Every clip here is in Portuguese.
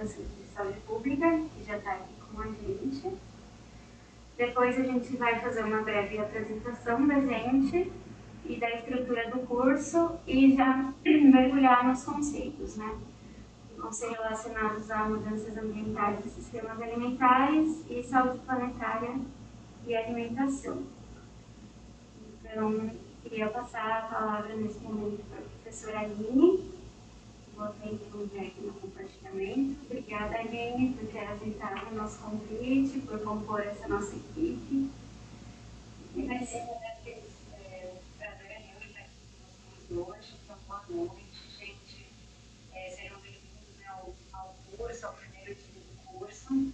de saúde pública, que já está aqui com a gente. Depois a gente vai fazer uma breve apresentação da gente e da estrutura do curso e já mergulhar nos conceitos, né? Que vão ser relacionados a mudanças ambientais e sistemas alimentares e saúde planetária e alimentação. Então, queria passar a palavra nesse momento para a professora Aline. Vou ter aqui no compartilhamento. Obrigada, Aline, por ter aceitado o nosso convite, por compor essa nossa equipe. E vai ser um prazer meu estar aqui com vocês hoje. Então, boa noite, gente. Sejam bem-vindos ao curso, ao primeiro dia do curso.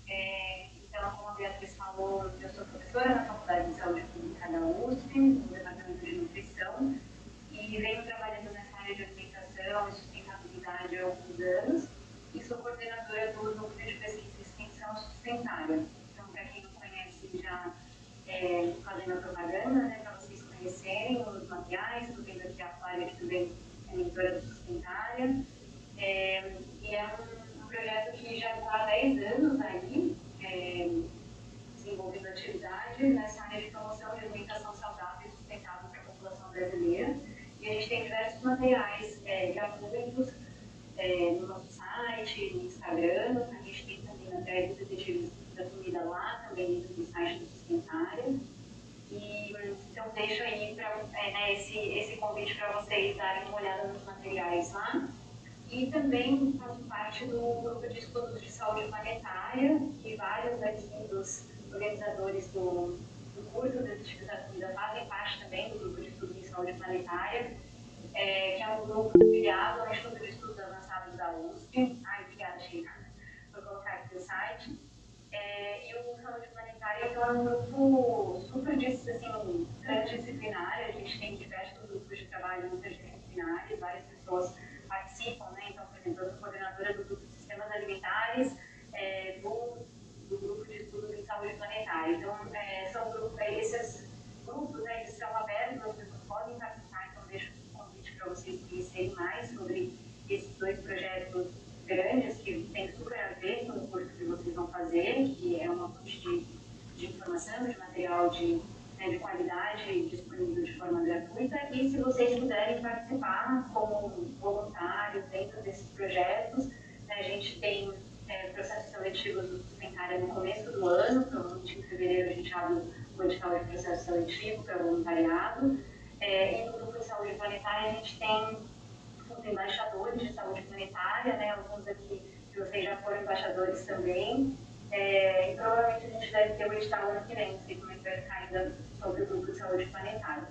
Então, como a Beatriz falou, eu sou professora na Faculdade de Saúde Pública da USP, no Departamento de Nutrição, e venho trabalhando nessa área de alimentação e sustentabilidade há alguns anos, e sou coordenadora do Núcleo de Pesquisa e Extensão Sustentável. Então, para quem não conhece, já fazendo a propaganda, né, para vocês conhecerem os materiais, estou vendo aqui a Flávia, que também é mentora do Sustentária, e é um projeto que já está há 10 anos aí, desenvolvendo atividades nessa área de promoção de alimentação saudável e sustentável para a população brasileira. E a gente tem diversos materiais gratuitos no nosso site, no Instagram, a gente tem também até os detetives da comida lá, também dentro do site do Sustentária. E então deixo aí esse convite para vocês darem uma olhada nos materiais lá. E também faço parte do grupo de estudos de saúde planetária, que vários aqui dos organizadores do curso de detetives da comida fazem parte também do grupo de estudos de saúde planetária, que é um grupo filiado ao Instituto de Estudos Avançados da USP. Obrigada, Sheila, por colocar aqui o site. E o Saúde Planetária é um grupo super transdisciplinar. A gente tem diversos grupos de trabalho interdisciplinares, várias pessoas participam, né? Então, por exemplo, eu sou coordenadora do grupo de sistemas alimentares, do grupo de estudos em saúde planetária. Então, esses grupos, né, eles são abertos, as pessoas podem participar, então deixo um convite para vocês conhecerem mais sobre esses dois projetos grandes que tem super a ver com o curso que vocês vão fazer, que é uma fonte de informação, de material de qualidade disponível de forma gratuita. E se vocês puderem participar como voluntários dentro desses projetos, né, a gente tem processos seletivos do Sustentária no começo do ano, provavelmente em fevereiro a gente abre o edital de processo seletivo para voluntariado. E no grupo de saúde planetária a gente tem os embaixadores de saúde planetária, né, alguns aqui que vocês já foram embaixadores também, e provavelmente a gente deve ter o edital ano que vem, não sei como é que vai ficar ainda sobre o grupo de saúde planetária.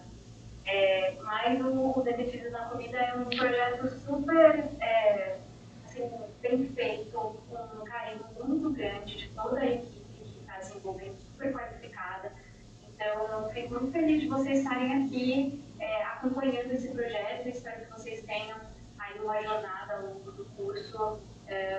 Mas o Detetives na Comida é um projeto super assim, bem feito, com um carinho muito grande de toda a equipe que está se envolvendo, super qualificada. Então, eu fico muito feliz de vocês estarem aqui acompanhando esse projeto. Espero que vocês tenham aí uma jornada ao longo do curso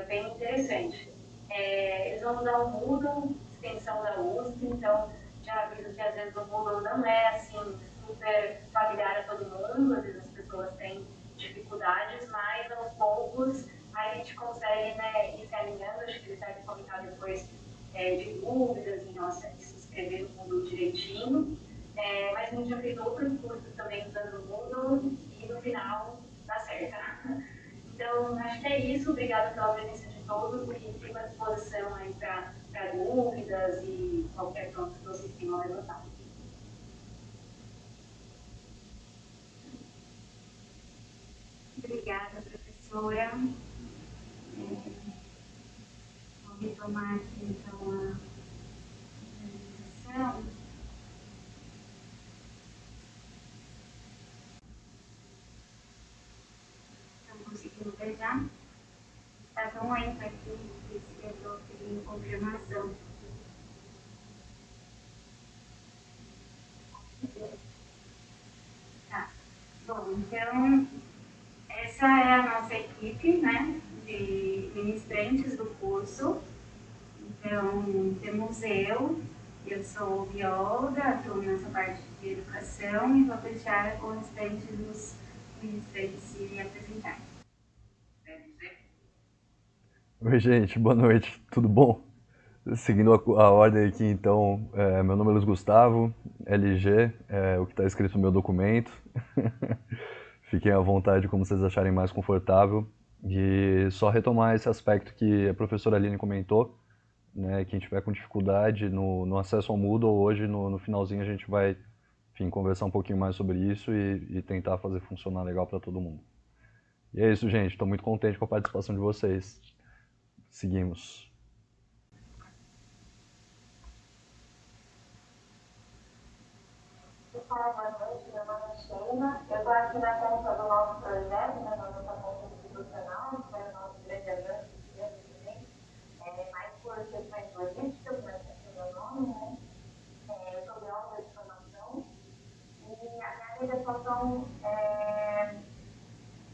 bem interessante. Eles vão usar o Moodle, extensão da USP, então já aviso que às vezes o Moodle não é assim super familiar a todo mundo, às vezes as pessoas têm dificuldades, mas aos poucos a gente consegue, né, ir se alinhando. Acho que eles devem comentar depois de dúvidas em relação a se inscrever no Moodle direitinho. Mas a gente já fez outros cursos também usando o Moodle e no final dá certo. Então, acho que é isso. Obrigada pela presença de todos e fico à disposição aí para dúvidas e qualquer ponto que vocês tenham a levantar. Obrigada, professora. Vou retomar aqui, então, a apresentação. Estão conseguindo ver já? Está tão lento aqui que eu estou pedindo confirmação. Tá. Bom, então, essa é a nossa equipe, né, de ministrantes do curso. Então, temos eu sou bióloga, atuo nessa parte de educação e vou deixar o restante dos ministrantes se apresentarem. Oi, gente, boa noite, tudo bom? Seguindo a ordem aqui, então, meu nome é Luiz Gustavo, LG, é o que está escrito no meu documento. Fiquem à vontade como vocês acharem mais confortável. E só retomar esse aspecto que a professora Aline comentou, né? Quem tiver com dificuldade no acesso ao Moodle, hoje no finalzinho a gente vai, enfim, conversar um pouquinho mais sobre isso e tentar fazer funcionar legal para todo mundo. E é isso, gente. Estou muito contente com a participação de vocês. Seguimos. Pessoal, boa noite. Meu nome é Sheila. Eu estou aqui na conta do nosso projeto, né, da nossa conta institucional, que foi o nosso grande avanço que tivemos também, mais por questões logísticas, mas aqui o meu nome, né? Eu sou bióloga de formação e a minha graduação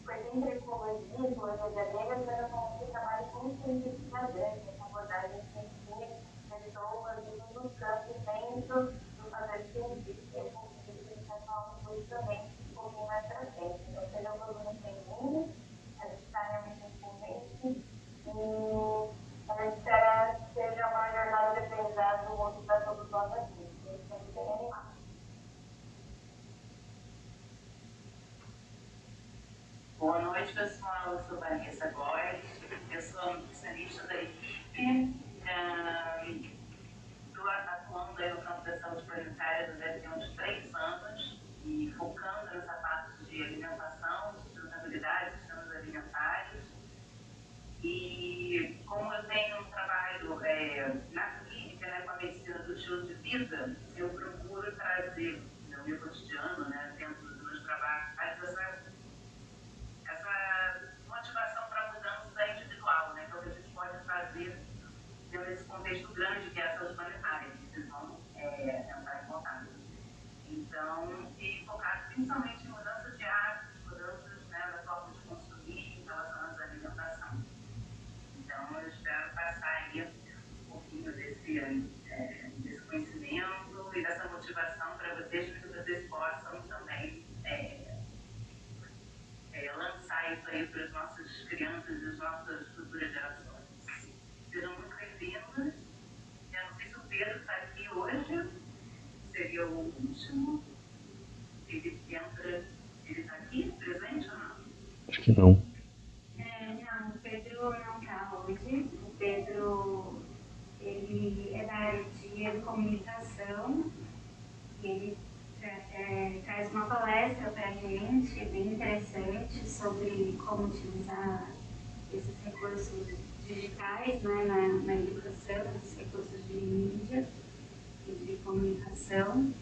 foi entre ecologia e ecologia de abelhas, mas eu comecei a trabalhar com cientificação, com abordagem científica, pessoas de todos os campos dentro do fazer científico. Eu consegui pensar falando sobre também um pouquinho mais para frente. Então, sejam todos muito bem-vindos. A gente está realmente muito contente e a gente espera que seja uma jornada de aprendizado útil para todos nós aqui. A gente sempre bem animado. Boa noite, pessoal. Eu sou Vanessa Góes, eu sou nutricionista da equipe. Estou atuando aí no campo da saúde planetária desde uns 3 anos e focando nessa parte de alimentação, sustentabilidade, sistemas alimentares. E como eu tenho um trabalho na clínica, né, com a medicina do estilo de vida, eu procuro trazer no meu cotidiano, né, dentro dos meus trabalhos, essa motivação para a mudança individual, né? Que é o que a gente pode fazer dentro desse contexto grande que é a saúde planetária, que vocês vão entrar em contato. Então, e focado principalmente em mudanças de hábitos, mudanças, né, da forma de consumir relacionadas à alimentação. Então, eu espero passar aí um pouquinho desse conhecimento e dessa motivação para vocês, para que vocês possam também lançar isso aí para as nossas crianças e as nossas futuras gerações. Sejam muito bem-vindos. Eu não sei se o Pedro está aqui hoje, seria o último. Ele está aqui, presente ou não? Acho que não. Não, o Pedro não está hoje. O Pedro, ele é da área de comunicação. Ele traz uma palestra para a gente, bem interessante, sobre como utilizar esses recursos digitais, né, na educação, esses recursos de mídia e de comunicação.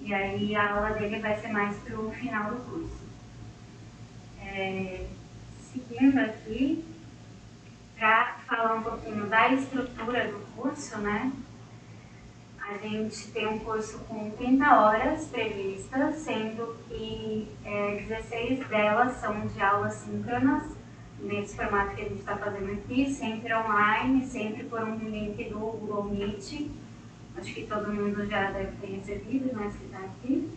E aí a aula dele vai ser mais para o final do curso. Seguindo aqui, para falar um pouquinho da estrutura do curso, né? A gente tem um curso com 30 horas previstas, sendo que 16 delas são de aulas síncronas, nesse formato que a gente está fazendo aqui, sempre online, sempre por um link do Google Meet. Acho que todo mundo já deve ter recebido, né, se está aqui.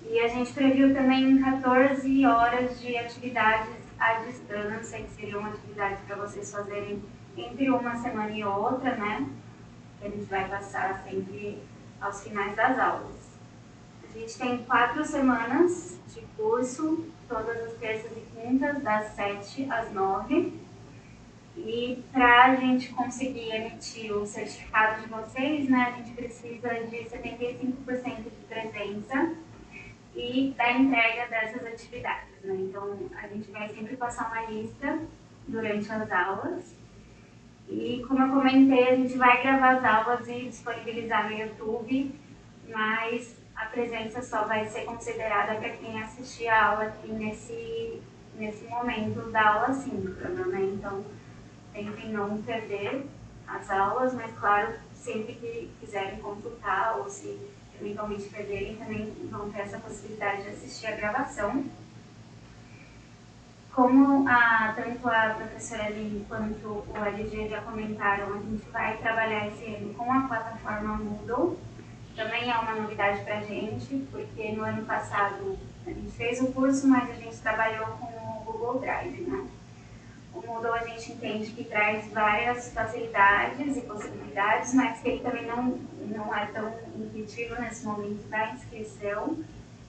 E a gente previu também 14 horas de atividades à distância, que seriam atividades para vocês fazerem entre uma semana e outra, né? Que a gente vai passar sempre aos finais das aulas. A gente tem 4 semanas de curso, todas as terças e quintas, das 7 às 9. E para a gente conseguir emitir o certificado de vocês, né, a gente precisa de 75% de presença e da entrega dessas atividades, né? Então, a gente vai sempre passar uma lista durante as aulas. E, como eu comentei, a gente vai gravar as aulas e disponibilizar no YouTube, mas a presença só vai ser considerada para quem assistir a aula aqui nesse momento da aula síncrona, né? Então, tentem não perder as aulas, mas, claro, sempre que quiserem consultar ou se eventualmente perderem, também vão ter essa possibilidade de assistir a gravação. Como tanto a professora Aline quanto o LG já comentaram, a gente vai trabalhar esse ano com a plataforma Moodle. Também é uma novidade para a gente, porque no ano passado a gente fez o curso, mas a gente trabalhou com o Google Drive, né? O Moodle a gente entende que traz várias facilidades e possibilidades, mas que ele também não é tão intuitivo nesse momento da inscrição.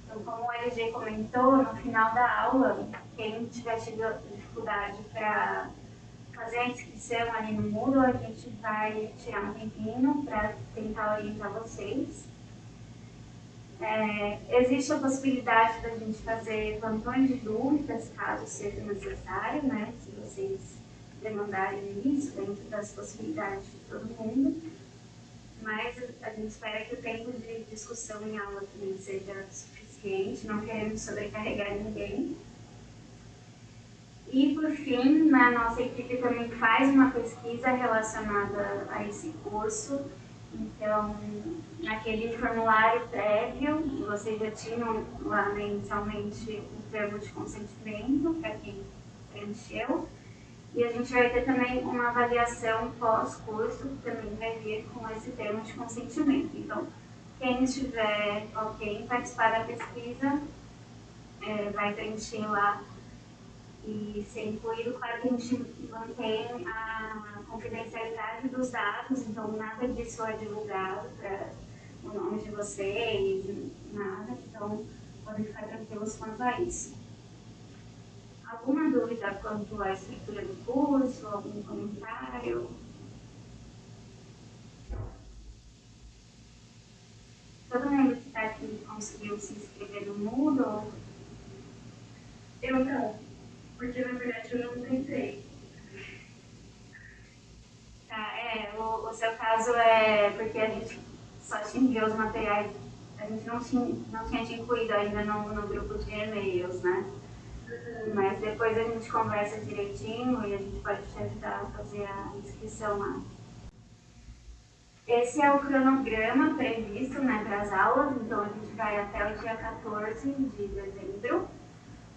Então, como o LG comentou, no final da aula, quem tiver tido dificuldade para fazer a inscrição ali no Moodle, a gente vai tirar um tempinho para tentar orientar vocês. Existe a possibilidade da gente fazer plantões de dúvidas, caso seja necessário, né? Se vocês demandarem isso, dentro das possibilidades de todo mundo. Mas a gente espera que o tempo de discussão em aula também seja suficiente, não queremos sobrecarregar ninguém. E, por fim, a nossa equipe também faz uma pesquisa relacionada a esse curso. Então, naquele formulário prévio, vocês já tinham lá, né, inicialmente o termo de consentimento, para quem preencheu. E a gente vai ter também uma avaliação pós-curso, que também vai vir com esse termo de consentimento. Então, quem estiver ok em participar da pesquisa, vai preencher lá e ser incluído. Claro que a gente mantém a confidencialidade dos dados, então nada disso é divulgado para o nome de vocês, nada, então podem ficar tranquilos quanto a isso. Alguma dúvida quanto à estrutura do curso, algum comentário? Todo mundo que está aqui conseguiu se inscrever no Moodle? Eu não, porque na verdade eu não tentei. Tá, o seu caso é porque a gente só te enviou os materiais, a gente não tinha te incluído ainda no grupo de e-mails, né? Mas depois a gente conversa direitinho e a gente pode te ajudar a fazer a inscrição lá. Esse é o cronograma previsto, né, para as aulas, então a gente vai até o dia 14 de dezembro,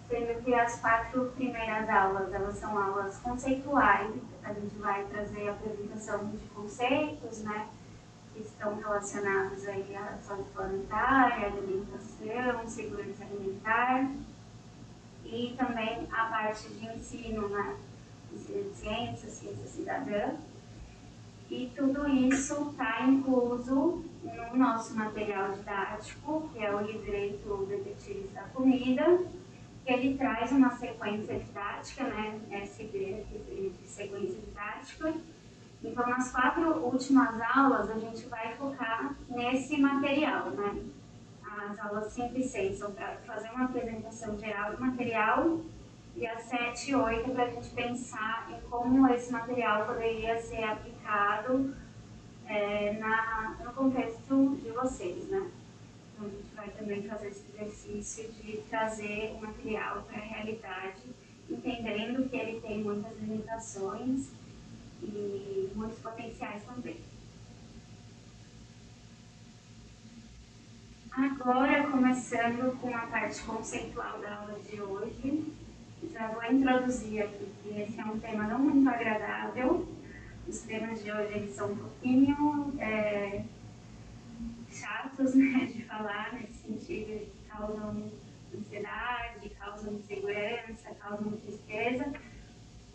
sendo que as 4 primeiras aulas, elas são aulas conceituais. A gente vai trazer a apresentação de conceitos, né, que estão relacionados aí à saúde planetária, alimentação, segurança alimentar, e também a parte de ensino, né, ensino de ciência cidadã. E tudo isso está incluso no nosso material didático, que é o livreto Detetives da Comida, que ele traz uma sequência didática, né, SB, de sequência didática. Então, nas 4 últimas aulas, a gente vai focar nesse material, né? As aulas 5 e 6 são para fazer uma apresentação geral do material, e as 7 e 8 para a gente pensar em como esse material poderia ser aplicado no contexto de vocês, né? Então, a gente vai também fazer esse exercício de trazer o material para a realidade, entendendo que ele tem muitas limitações e muitos potenciais também. Agora, começando com a parte conceitual da aula de hoje, já vou introduzir aqui que esse é um tema não muito agradável. Os temas de hoje eles são um pouquinho chatos, né, de falar, nesse sentido de que causam ansiedade, causam insegurança, causam tristeza.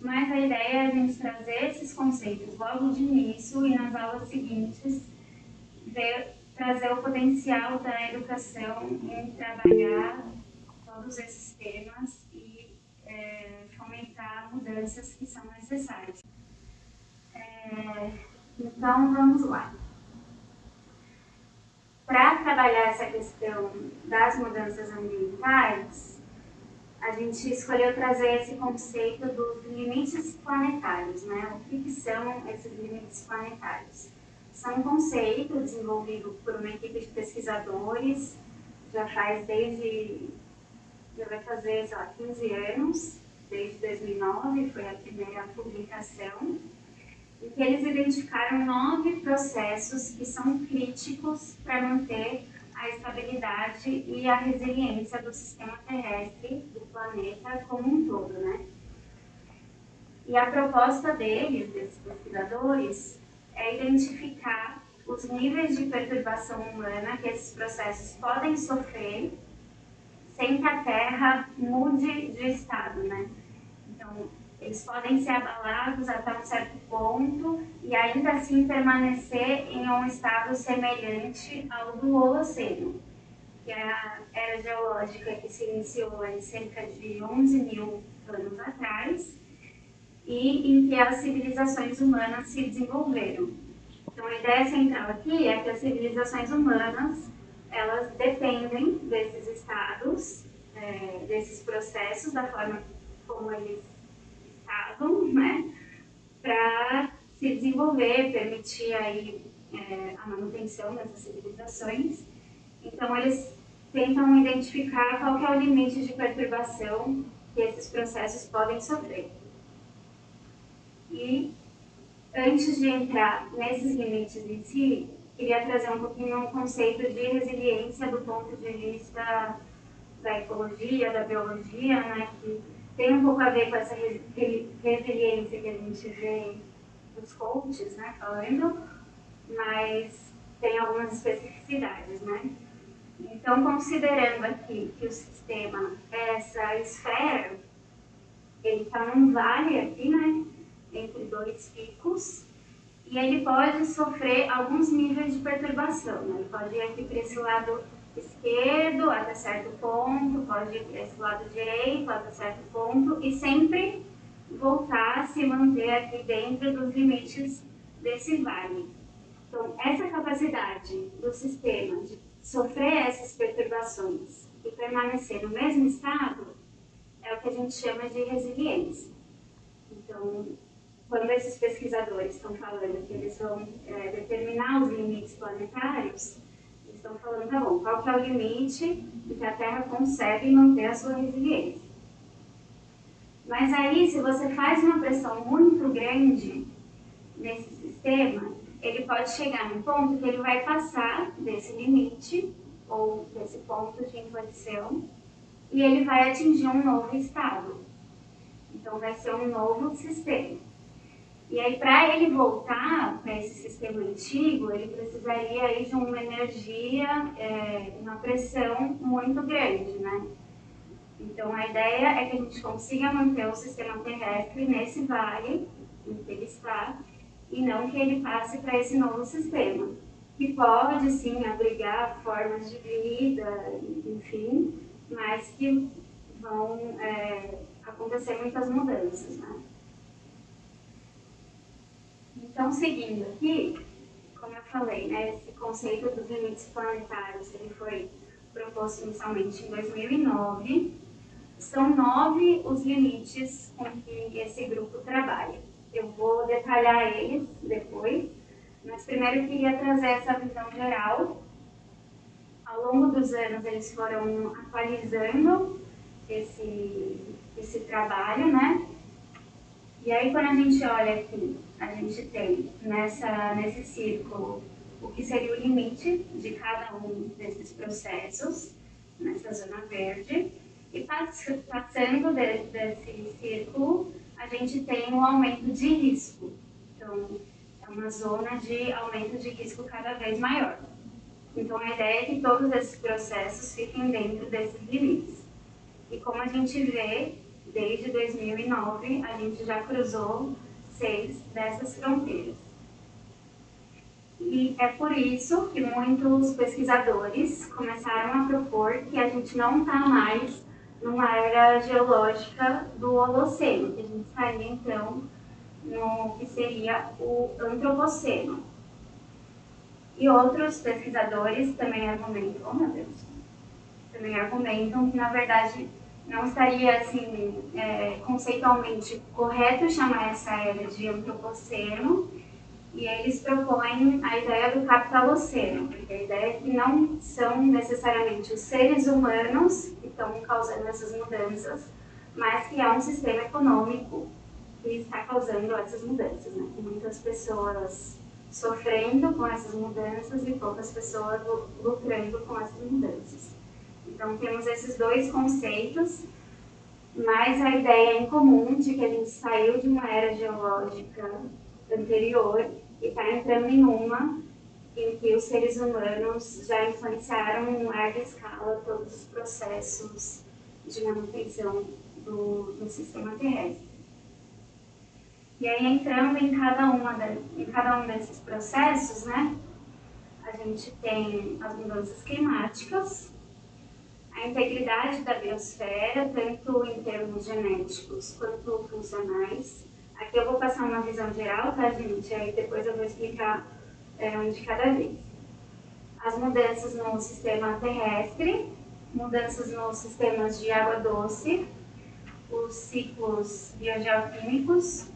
Mas a ideia é a gente trazer esses conceitos logo de início e nas aulas seguintes trazer o potencial da educação em trabalhar todos esses temas e fomentar mudanças que são necessárias. Então, vamos lá. Para trabalhar essa questão das mudanças ambientais, a gente escolheu trazer esse conceito dos limites planetários, né? O que são esses limites planetários? São um conceito desenvolvido por uma equipe de pesquisadores, já vai fazer, sei lá, 15 anos, desde 2009, foi a primeira publicação, em que eles identificaram 9 processos que são críticos para manter a estabilidade e a resiliência do sistema terrestre, do planeta como um todo, né? E a proposta desses pesquisadores, é identificar os níveis de perturbação humana que esses processos podem sofrer sem que a Terra mude de estado, né? Então, Eles podem ser abalados até um certo ponto e ainda assim permanecer em um estado semelhante ao do Holoceno, que é a era geológica que se iniciou em cerca de 11 mil anos atrás e em que as civilizações humanas se desenvolveram. Então, a ideia central aqui é que as civilizações humanas, elas dependem desses estados, desses processos, da forma como eles estavam, né, para se desenvolver, permitir aí, a manutenção dessas civilizações. Então, eles tentam identificar qual que é o limite de perturbação que esses processos podem sofrer. E, antes de entrar nesses limites em si, queria trazer um pouquinho um conceito de resiliência do ponto de vista da ecologia, da biologia, né, que tem um pouco a ver com essa resiliência que a gente vê nos coaches, né, falando, mas tem algumas especificidades, né. Então, considerando aqui que o sistema é essa esfera, ele está num vale aqui, né, entre dois picos, e ele pode sofrer alguns níveis de perturbação, né? Ele pode ir aqui para esse lado esquerdo até certo ponto, pode ir para esse lado direito até certo ponto, e sempre voltar a se manter aqui dentro dos limites desse vale. Então, essa capacidade do sistema de sofrer essas perturbações e permanecer no mesmo estado é o que a gente chama de resiliência. Então, quando esses pesquisadores estão falando que eles vão determinar os limites planetários, eles estão falando, tá bom, qual que é o limite em que a Terra consegue manter a sua resiliência? Mas aí, se você faz uma pressão muito grande nesse sistema, ele pode chegar num ponto que ele vai passar desse limite, ou desse ponto de inflexão, e ele vai atingir um novo estado. Então, vai ser um novo sistema. E aí, para ele voltar para esse sistema antigo, ele precisaria aí de uma energia, uma pressão muito grande, né? Então, a ideia é que a gente consiga manter o sistema terrestre nesse vale em que ele está, e não que ele passe para esse novo sistema, que pode, sim, abrigar formas de vida, enfim, mas que vão acontecer muitas mudanças, né? Então, seguindo aqui, como eu falei, né, esse conceito dos limites planetários, ele foi proposto inicialmente em 2009. São 9 os limites com que esse grupo trabalha. Eu vou detalhar eles depois, mas primeiro eu queria trazer essa visão geral. Ao longo dos anos, eles foram atualizando esse trabalho, né? E aí, quando a gente olha aqui, a gente tem nesse círculo o que seria o limite de cada um desses processos, nessa zona verde, e passando desse círculo, a gente tem um aumento de risco. Então, é uma zona de aumento de risco cada vez maior. Então, a ideia é que todos esses processos fiquem dentro desses limites. E como a gente vê, desde 2009, a gente já cruzou 6 dessas fronteiras. E é por isso que muitos pesquisadores começaram a propor que a gente não está mais numa era geológica do Holoceno, que a gente estaria, então, no que seria o Antropoceno. E outros pesquisadores também argumentam, também argumentam que, na verdade, não estaria, assim, conceitualmente correto chamar essa era de Antropoceno, e eles propõem a ideia do Capitaloceno, porque a ideia é que não são necessariamente os seres humanos que estão causando essas mudanças, mas que é um sistema econômico que está causando essas mudanças, né? Com muitas pessoas sofrendo com essas mudanças e poucas pessoas lucrando com essas mudanças. Então, temos esses dois conceitos, mas a ideia em comum de que a gente saiu de uma era geológica anterior e está entrando em uma em que os seres humanos já influenciaram em larga escala todos os processos de manutenção do sistema terrestre. E aí, entrando em cada um desses processos, né, a gente tem as mudanças climáticas, a integridade da biosfera, tanto em termos genéticos quanto funcionais. Aqui eu vou passar uma visão geral, tá, gente? Aí depois eu vou explicar um de cada vez. As mudanças no sistema terrestre, mudanças nos sistemas de água doce, os ciclos biogeoquímicos,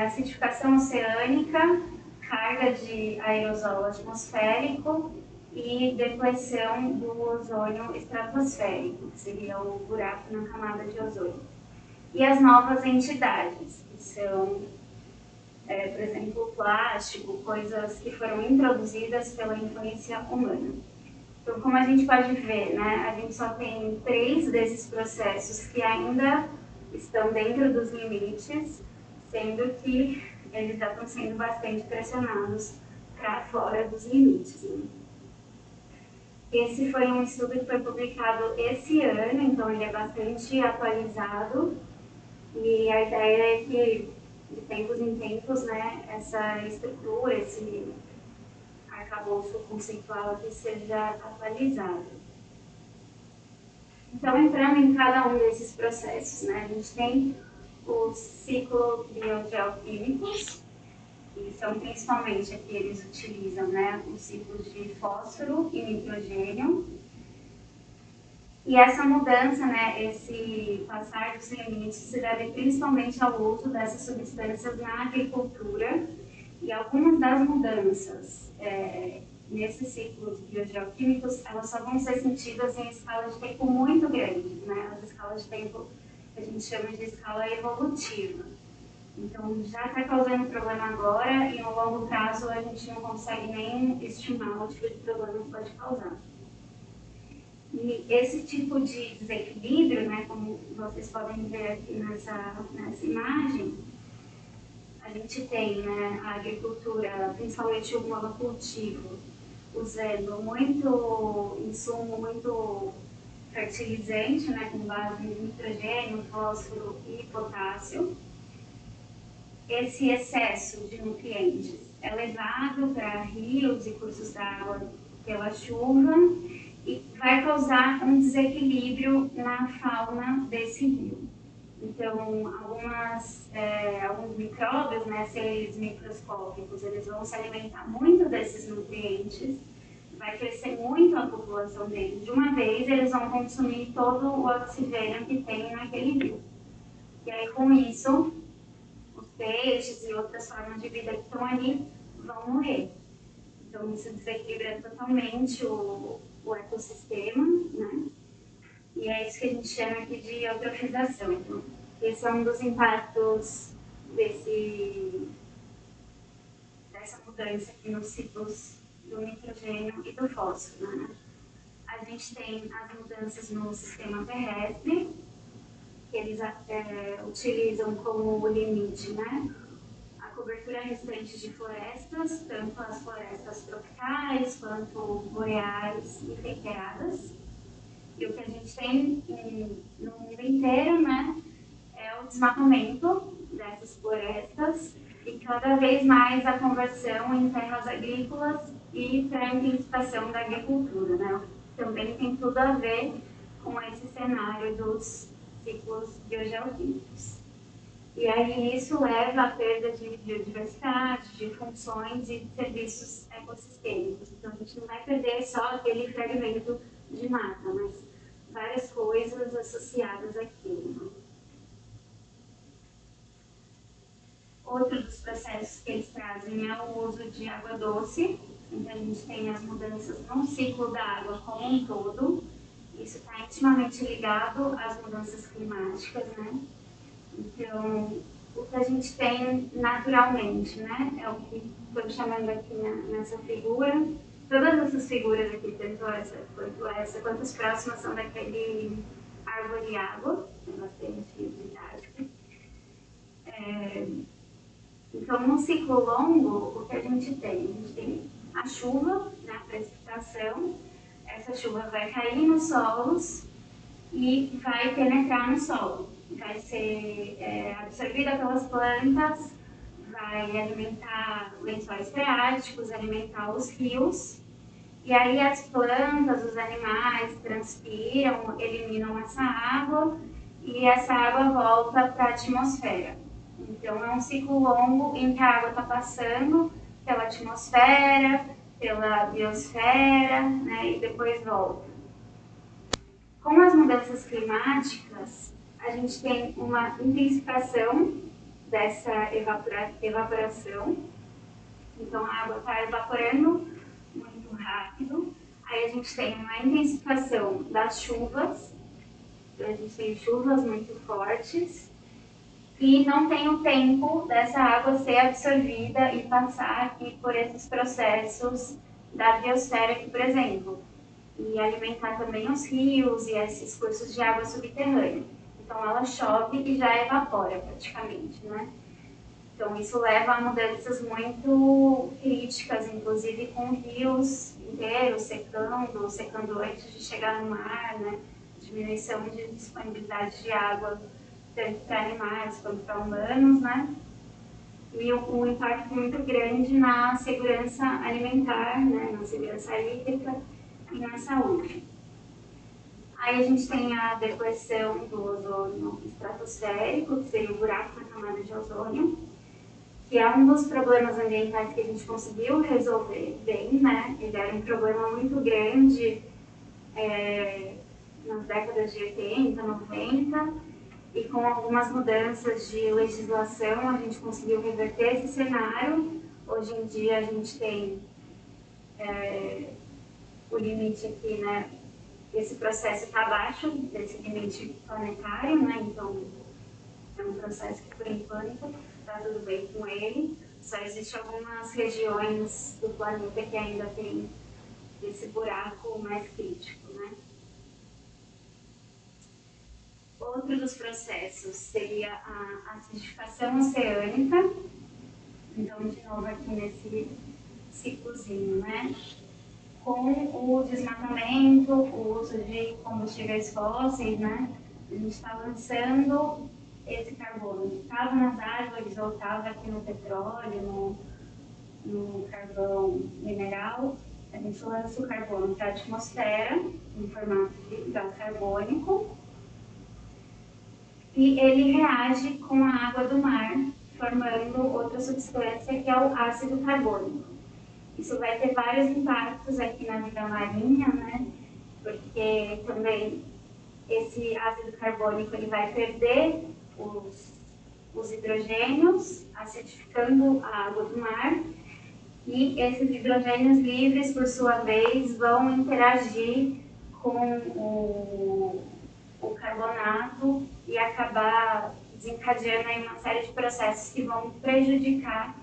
acidificação oceânica, carga de aerosol atmosférico e depleção do ozônio estratosférico, que seria o buraco na camada de ozônio. E as novas entidades, que são, por exemplo, plástico, coisas que foram introduzidas pela influência humana. Então, como a gente pode ver, né, a gente só tem 3 desses processos que ainda estão dentro dos limites, sendo que eles já estão sendo bastante pressionados para fora dos limites. Né? Esse foi um estudo que foi publicado esse ano, então ele é bastante atualizado, e a ideia é que, de tempos em tempos, né, essa estrutura, esse arcabouço conceitual aqui seja atualizado. Então, entrando em cada um desses processos, né, a gente tem o ciclo biogeoquímicos, que são principalmente aqui eles utilizam, né, os ciclos de fósforo e nitrogênio. E essa mudança, né, esse passar dos limites se deve principalmente ao uso dessas substâncias na agricultura, e algumas das mudanças nesses ciclos biogeoquímicos, elas só vão ser sentidas em escalas de tempo muito grandes, né, as escalas de tempo que a gente chama de escala evolutiva. Então, já está causando problema agora e no longo prazo a gente não consegue nem estimar o tipo de problema que pode causar. E esse tipo de desequilíbrio, né, como vocês podem ver aqui nessa imagem, a gente tem, né, a agricultura, principalmente o monocultivo, usando muito insumo, muito fertilizante, né, com base em nitrogênio, fósforo e potássio. Esse excesso de nutrientes é levado para rios e cursos d'água pela chuva e vai causar um desequilíbrio na fauna desse rio. Então, alguns micróbios, né, seres microscópicos, eles vão se alimentar muito desses nutrientes, vai crescer muito a população deles. De uma vez, eles vão consumir todo o oxigênio que tem naquele rio. E aí, com isso, os peixes e outras formas de vida que estão ali vão morrer. Então, isso desequilibra totalmente o ecossistema, né? E é isso que a gente chama aqui de eutrofização. Então, esse é um dos impactos dessa mudança aqui nos ciclos do nitrogênio e do fósforo. Né? A gente tem as mudanças no sistema terrestre, que eles utilizam como limite, né, a cobertura restante de florestas, tanto as florestas tropicais quanto boreais e temperadas. E o que a gente tem no mundo inteiro, né, é o desmatamento dessas florestas e cada vez mais a conversão em terras agrícolas e para a intensificação da agricultura. Né? Também tem tudo a ver com esse cenário dos ciclos biogeoquímicos. E aí isso leva à perda de biodiversidade, de funções e de serviços ecossistêmicos. Então a gente não vai perder só aquele fragmento de mata, mas várias coisas associadas àquilo. Outro dos processos que eles trazem é o uso de água doce. Então a gente tem as mudanças no ciclo da água como um todo. Isso está intimamente ligado às mudanças climáticas, né? Então, o que a gente tem naturalmente, né? É o que estou chamando aqui nessa figura. Todas essas figuras aqui, tanto essa quanto as próximas, são daquele árvore água, tem bastante didático. Então, num ciclo longo, o que a gente tem? A gente tem a chuva, né, a precipitação. Essa chuva vai cair nos solos e vai penetrar no solo. vai ser absorvida pelas plantas, vai alimentar lençóis freáticos, alimentar os rios. E aí as plantas, os animais transpiram, eliminam essa água e essa água volta para a atmosfera. Então é um ciclo longo em que a água está passando pela atmosfera, pela biosfera, né, e depois volta. Com as mudanças climáticas, a gente tem uma intensificação dessa evaporação. Então a água está evaporando muito rápido. Aí a gente tem uma intensificação das chuvas. Então a gente tem chuvas muito fortes. E não tem o tempo dessa água ser absorvida e passar aqui por esses processos da biosfera aqui, por exemplo. E alimentar também os rios e esses cursos de água subterrânea. Então ela chove e já evapora praticamente, né? Então isso leva a mudanças muito críticas, inclusive com rios inteiros secando antes de chegar no mar, né? Diminuição de disponibilidade de água tanto para animais quanto para humanos, né? E um impacto muito grande na segurança alimentar, né? Na segurança hídrica e na saúde. Aí a gente tem a depleção do ozônio estratosférico, que seria o buraco na camada de ozônio, que é um dos problemas ambientais que a gente conseguiu resolver bem, né? Ele era um problema muito grande nas décadas de 80, 90, e com algumas mudanças de legislação a gente conseguiu reverter esse cenário. Hoje em dia a gente tem o limite aqui, né? Esse processo está abaixo desse limite planetário, né? Então é um processo que por enquanto está tudo bem com ele. Só existem algumas regiões do planeta que ainda tem esse buraco mais crítico, né? Outro dos processos seria a acidificação oceânica. Então, de novo aqui nesse ciclozinho, né? Com o desmatamento, o uso de combustíveis fósseis, né? A gente está lançando esse carbono que estava nas árvores ou estava aqui no petróleo, no carvão mineral. A gente lança o carbono para a atmosfera em formato de gás carbônico. E ele reage com a água do mar, formando outra substância que é o ácido carbônico. Isso vai ter vários impactos aqui na vida marinha, né? Porque também esse ácido carbônico ele vai perder os hidrogênios, acidificando a água do mar. E esses hidrogênios livres, por sua vez, vão interagir com o carbonato e acabar desencadeando aí uma série de processos que vão prejudicar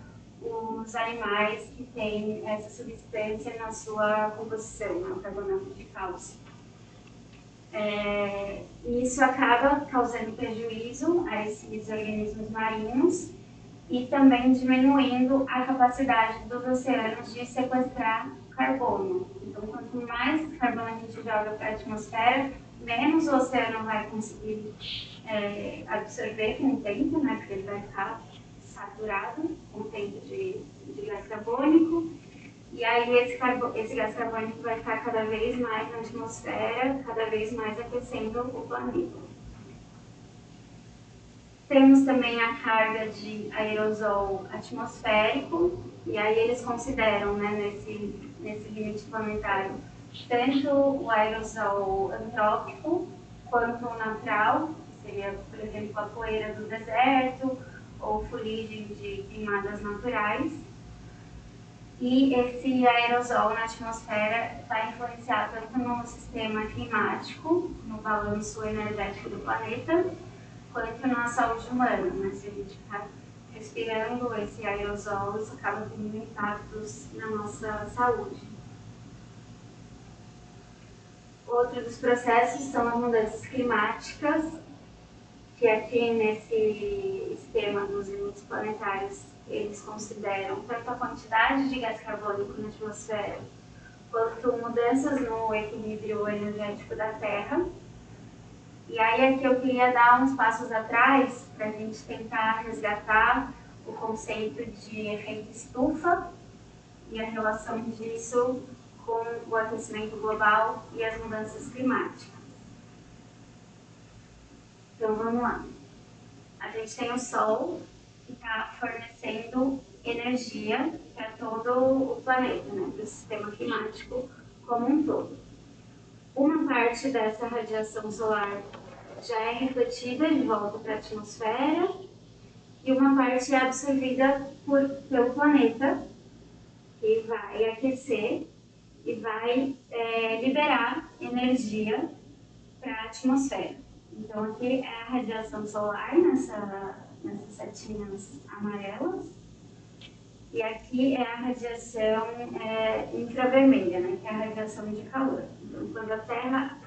os animais que têm essa substância na sua composição, né, o carbonato de cálcio. Isso acaba causando prejuízo a esses organismos marinhos e também diminuindo a capacidade dos oceanos de sequestrar carbono. Então, quanto mais carbono a gente joga para a atmosfera, menos o oceano vai conseguir absorver com o tempo, né, porque ele vai ficar saturado com o tempo de gás carbônico. E aí esse gás carbônico vai ficar cada vez mais na atmosfera, cada vez mais aquecendo o planeta. Temos também a carga de aerosol atmosférico, e aí eles consideram, né, nesse limite planetário, tanto o aerosol antrópico quanto o natural, que seria, por exemplo, a poeira do deserto ou fuligem de queimadas naturais. E esse aerosol na atmosfera vai influenciar tanto no sistema climático, no balanço energético do planeta, quanto na saúde humana, né? Se a gente ficar respirando esse aerosol, isso acaba tendo impactos na nossa saúde. Outro dos processos são as mudanças climáticas, que aqui nesse esquema dos limites planetários eles consideram tanto a quantidade de gás carbônico na atmosfera, quanto mudanças no equilíbrio energético da Terra. E aí aqui eu queria dar uns passos atrás para a gente tentar resgatar o conceito de efeito estufa e a relação disso com o aquecimento global e as mudanças climáticas. Então vamos lá. A gente tem o Sol, que está fornecendo energia para todo o planeta, né, para o sistema climático como um todo. Uma parte dessa radiação solar já é refletida de volta para a atmosfera e uma parte é absorvida pelo planeta, que vai aquecer e vai liberar energia para a atmosfera. Então aqui é a radiação solar nessas setinhas amarelas e aqui é a radiação infravermelha, né, que é a radiação de calor. Então quando a Terra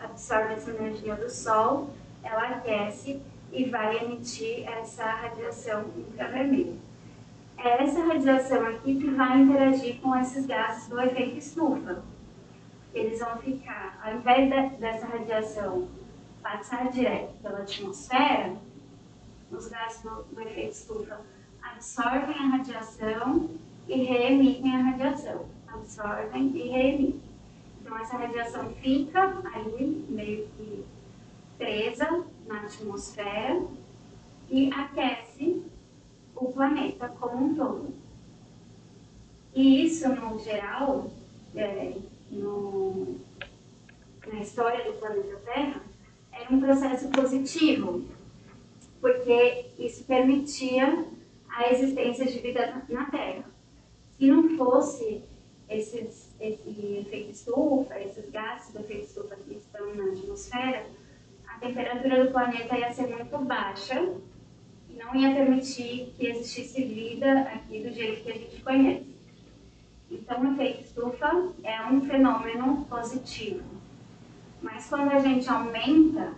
absorve essa energia do Sol, ela aquece e vai emitir essa radiação infravermelha. É essa radiação aqui que vai interagir com esses gases do efeito estufa. Eles vão ficar, ao invés dessa radiação passar direto pela atmosfera, os gases do efeito estufa absorvem a radiação e reemitem a radiação. Absorvem e reemitem. Então essa radiação fica aí meio que presa na atmosfera e aquece o planeta como um todo. E isso, no geral, na história do planeta Terra, era um processo positivo, porque isso permitia a existência de vida na Terra. Se não fosse esse efeito estufa, esses gases do efeito estufa que estão na atmosfera, a temperatura do planeta ia ser muito baixa e não ia permitir que existisse vida aqui do jeito que a gente conhece. Então, o efeito estufa é um fenômeno positivo. Mas quando a gente aumenta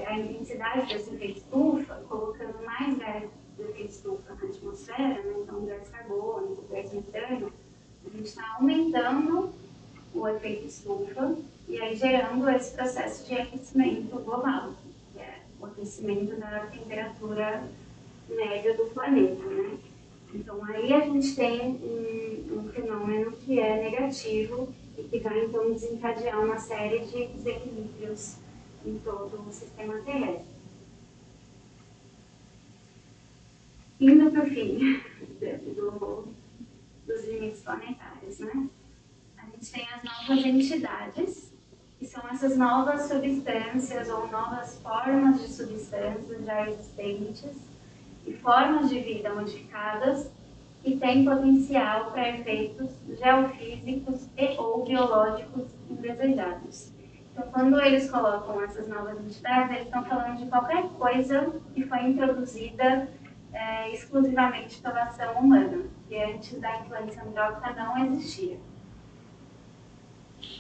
a intensidade desse efeito estufa, colocando mais gás do efeito estufa na atmosfera, né, então gás carbônico, gás metano, a gente está aumentando o efeito estufa e aí gerando esse processo de aquecimento global, que é o aquecimento da temperatura média do planeta, né? Então aí a gente tem um fenômeno que é negativo e que vai então desencadear uma série de desequilíbrios em todo o sistema terrestre. Indo para o fim dos limites planetários, né? A gente tem as novas entidades, que são essas novas substâncias ou novas formas de substâncias já existentes e formas de vida modificadas que têm potencial para efeitos geofísicos e ou biológicos indesejados. Então, quando eles colocam essas novas entidades, eles estão falando de qualquer coisa que foi introduzida exclusivamente pela ação humana, que antes da influência antrópica não existia.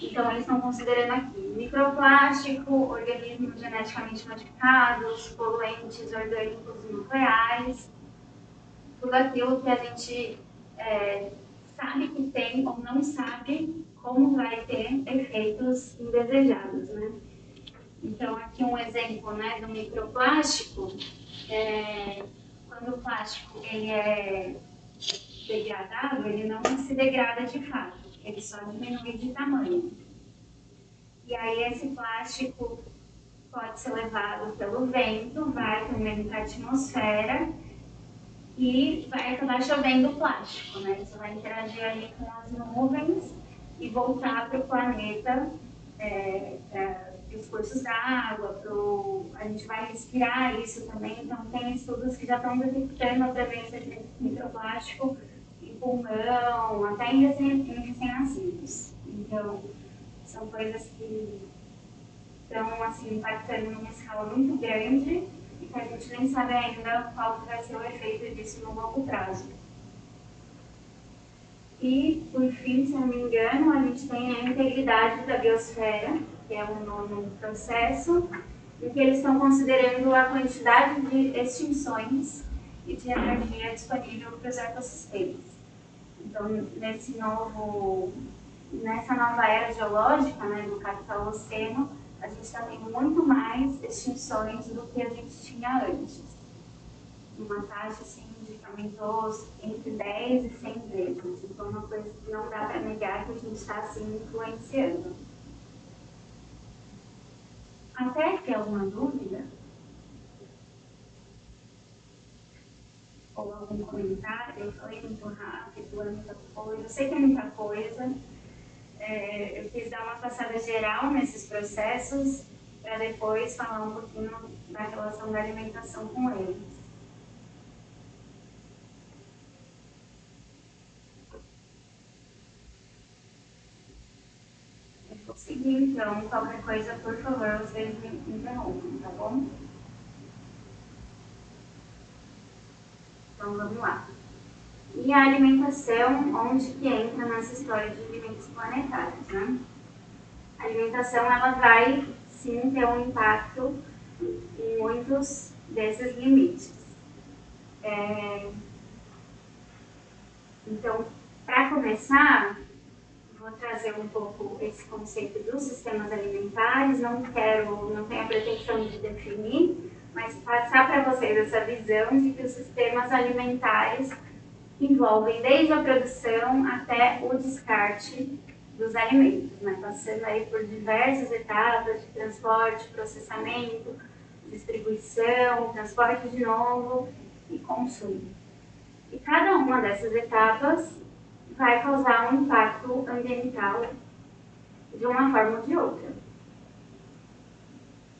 Então, eles estão considerando aqui microplástico, organismos geneticamente modificados, poluentes orgânicos nucleares, tudo aquilo que a gente sabe que tem ou não sabe como vai ter efeitos indesejados, né? Então, aqui um exemplo, né, do microplástico, quando o plástico ele é degradado, ele não se degrada de fato, ele só diminui de tamanho. E aí esse plástico pode ser levado pelo vento, vai primeiro para a atmosfera e vai acabar chovendo plástico, né? Isso vai interagir ali com as nuvens e voltar para o planeta, para os cursos d'água, a gente vai respirar isso também. Então, tem estudos que já estão detectando a presença de microplástico em pulmão, até em recém-nascidos. Então, são coisas que estão assim, impactando numa escala muito grande e que a gente nem sabe ainda qual vai ser o efeito disso no longo prazo. E, por fim, se eu não me engano, a gente tem a integridade da biosfera, que é um novo processo, em que eles estão considerando a quantidade de extinções e de energia disponível para os ecossistemas. Então, nessa nova era geológica, né, do capital-oceno, a gente está tendo muito mais extinções do que a gente tinha antes. Uma taxa assim, que aumentou entre 10 e 100 vezes. Então, uma coisa que não dá para negar que a gente está assim, influenciando. Até ter alguma dúvida, ou algum comentário, eu falei muito rápido, é muita coisa, eu sei que é muita coisa. Eu quis dar uma passada geral nesses processos para depois falar um pouquinho da relação da alimentação com eles. Eu vou seguir, então, qualquer coisa, por favor, vocês me interrompam, tá bom? Então, vamos lá. E a alimentação, onde que entra nessa história de limites planetários, né? A alimentação, ela vai, sim, ter um impacto em muitos desses limites. Então, para começar, vou trazer um pouco esse conceito dos sistemas alimentares, não tenho a pretensão de definir, mas passar para vocês essa visão de que os sistemas alimentares envolvem desde a produção até o descarte dos alimentos, né? Passando aí por diversas etapas de transporte, processamento, distribuição, transporte de novo e consumo. E cada uma dessas etapas vai causar um impacto ambiental de uma forma ou de outra.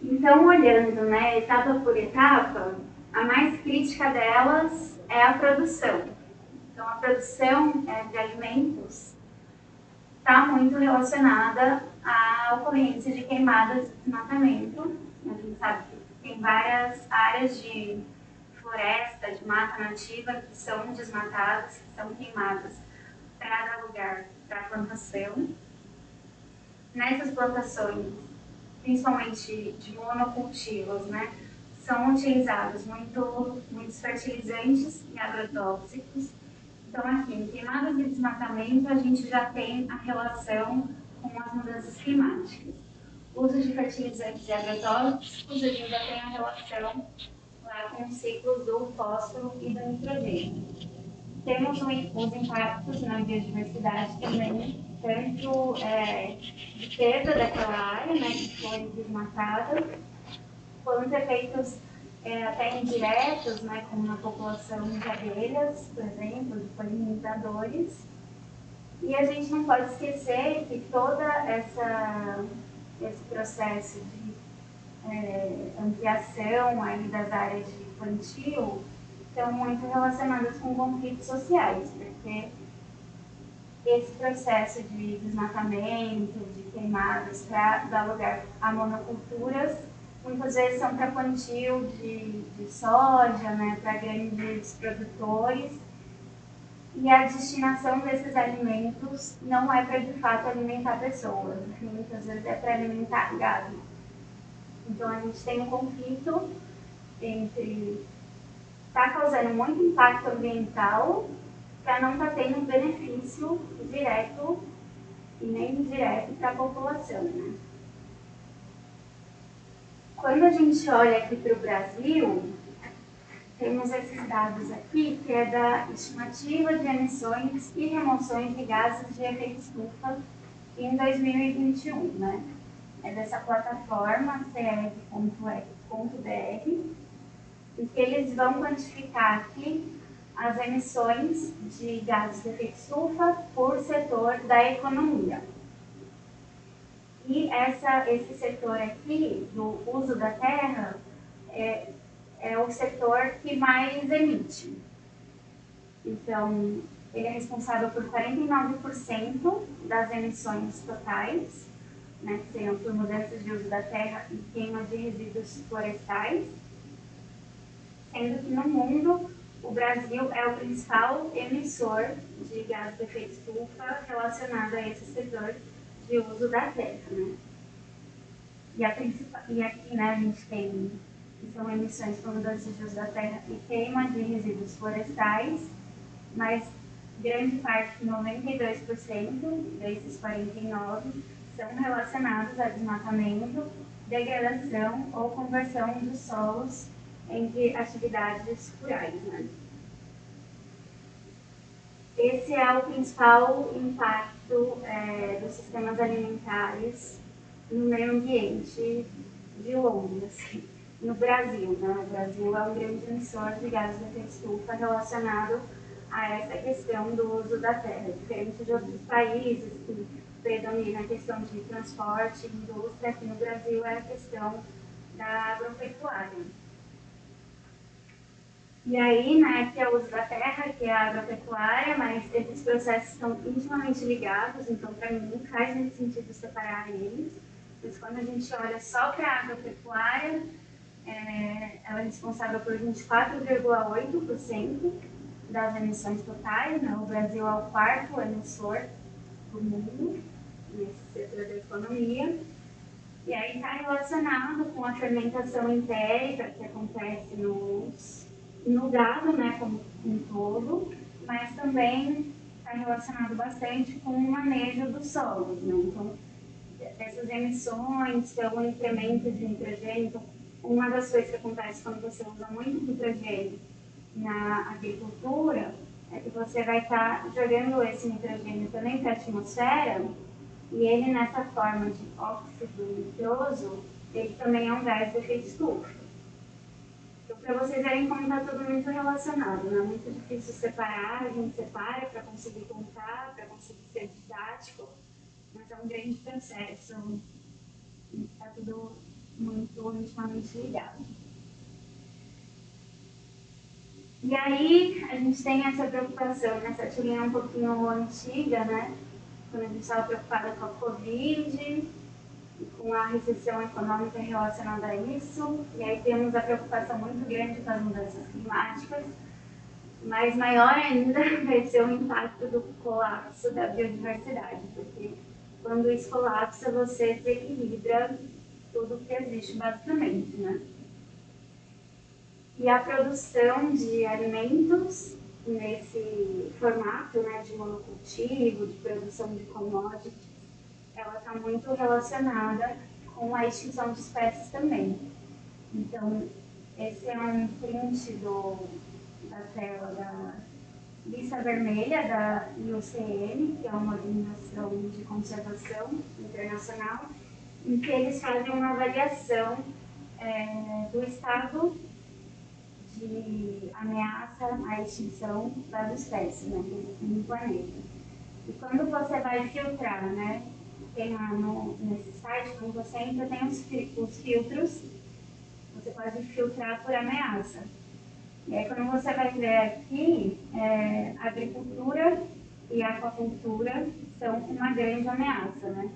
Então, olhando, né, etapa por etapa, a mais crítica delas é a produção. Então, a produção de alimentos está muito relacionada à ocorrência de queimadas de desmatamento. A gente sabe que tem várias áreas de floresta, de mata nativa que são desmatadas, que são queimadas para dar lugar para a plantação. Nessas plantações, principalmente de monocultivos, né, são utilizados muitos fertilizantes e agrotóxicos. Então, aqui, em queimadas e desmatamento, a gente já tem a relação com as mudanças climáticas. O uso de fertilizantes e agrotóxicos, a gente já tem a relação lá com os ciclos do fósforo e do nitrogênio. Temos os impactos na biodiversidade também, tanto de perda daquela área, né, que foi desmatada, quanto efeitos até indiretos, né, como na população de abelhas, por exemplo, de polinizadores. E a gente não pode esquecer que todo esse processo de ampliação aí das áreas de plantio estão muito relacionadas com conflitos sociais, porque esse processo de desmatamento, de queimadas para dar lugar a monoculturas, muitas vezes são para plantio de soja, né, para grandes produtores, e a destinação desses alimentos não é para de fato alimentar pessoas, muitas vezes é para alimentar gado. Então a gente tem um conflito entre está causando muito impacto ambiental para não estar tendo um benefício direto e nem indireto para a população, né? Quando a gente olha aqui para o Brasil, temos esses dados aqui, que é da estimativa de emissões e remoções de gases de efeito estufa em 2021, né? É dessa plataforma cef.br, e que eles vão quantificar aqui as emissões de gases de efeito estufa por setor da economia. E esse setor aqui, do uso da terra, é o setor que mais emite. Então, ele é responsável por 49% das emissões totais, né, que seriam por mudanças de uso da terra e queima de resíduos florestais, sendo que no mundo o Brasil é o principal emissor de gás de efeito estufa relacionado a esse setor de uso da terra, né? E aqui, né, a gente tem que são emissões por mudanças de uso da terra e queima de resíduos florestais, mas grande parte, 92% desses 49%, são relacionados a desmatamento degradação ou conversão dos solos entre atividades rurais, né? Esse é o principal impacto dos sistemas alimentares no meio ambiente de longe, assim, no Brasil, né? O Brasil é um grande emissor de gases de efeito estufa relacionado a essa questão do uso da terra, diferente de outros países que predomina a questão de transporte e indústria. Aqui no Brasil é a questão da agropecuária. E aí, né, que é o uso da terra, que é a agropecuária, mas esses processos estão intimamente ligados, então para mim não faz muito sentido separar eles. Mas quando a gente olha só para a agropecuária, ela é responsável por 24,8% das emissões totais, né? O Brasil é o quarto emissor do mundo nesse setor da economia. E aí está relacionado com a fermentação entérica que acontece no gado, né, como um todo, mas também está relacionado bastante com o manejo dos solos, né? Então, essas emissões, pelo incremento de nitrogênio, então, uma das coisas que acontece quando você usa muito nitrogênio na agricultura é que você vai estar jogando esse nitrogênio também para a atmosfera, e ele, nessa forma de óxido nitroso, ele também é um gás de efeito estufa. Então, para vocês verem como está tudo muito relacionado, né? Muito difícil separar, a gente separa para conseguir contar, para conseguir ser didático, mas é um grande processo, está tudo muito intimamente ligado. E aí, a gente tem essa preocupação, nessa tirinha um pouquinho antiga, né? Quando a gente estava preocupada com a Covid, com a recessão econômica relacionada a isso, e aí temos a preocupação muito grande com as mudanças climáticas, mas maior ainda vai ser o impacto do colapso da biodiversidade, porque quando isso colapsa, você desequilibra tudo que existe basicamente, né? E a produção de alimentos nesse formato, né, de monocultivo, de produção de commodities, ela está muito relacionada com a extinção de espécies também. Então, esse é um print da tela da lista vermelha da IUCN, que é uma organização de conservação internacional, em que eles fazem uma avaliação do estado de ameaça à extinção das espécies, né, que existem no planeta. E quando você vai filtrar, né, tem lá nesse site, quando você entra, tem os filtros, você pode filtrar por ameaça. E aí, quando você vai ver aqui, agricultura e aquacultura são uma grande ameaça, né?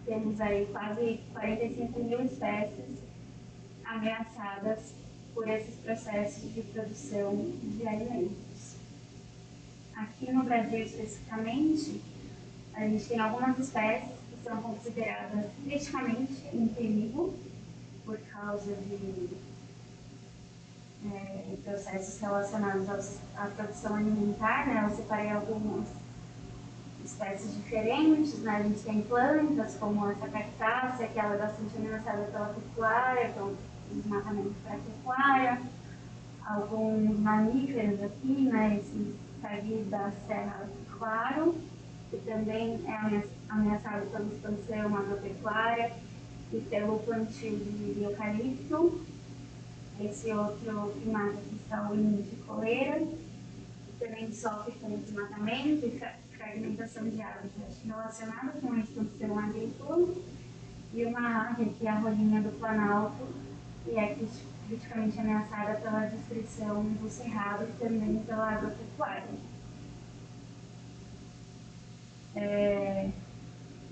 Temos aí quase 45 mil espécies ameaçadas por esses processos de produção de alimentos. Aqui no Brasil, especificamente, a gente tem algumas espécies que são consideradas criticamente em perigo por causa de processos relacionados à produção alimentar, né? Eu separei algumas espécies diferentes, né? A gente tem plantas como essa cactácea, que ela é bastante ameaçada pela pecuária, então desmatamento para a pecuária, alguns mamíferos aqui, né? Esse sagui da Serra Claro, que também é ameaçado pela expansão agropecuária e pelo plantio de eucalipto. Esse outro primata aqui está o linho de coleira, que também sofre com desmatamento e fragmentação de hábitats relacionada com a expansão agrícola. E uma ave, que é a rolinha do Planalto, que é criticamente ameaçada pela destruição do cerrado e também pela agropecuária.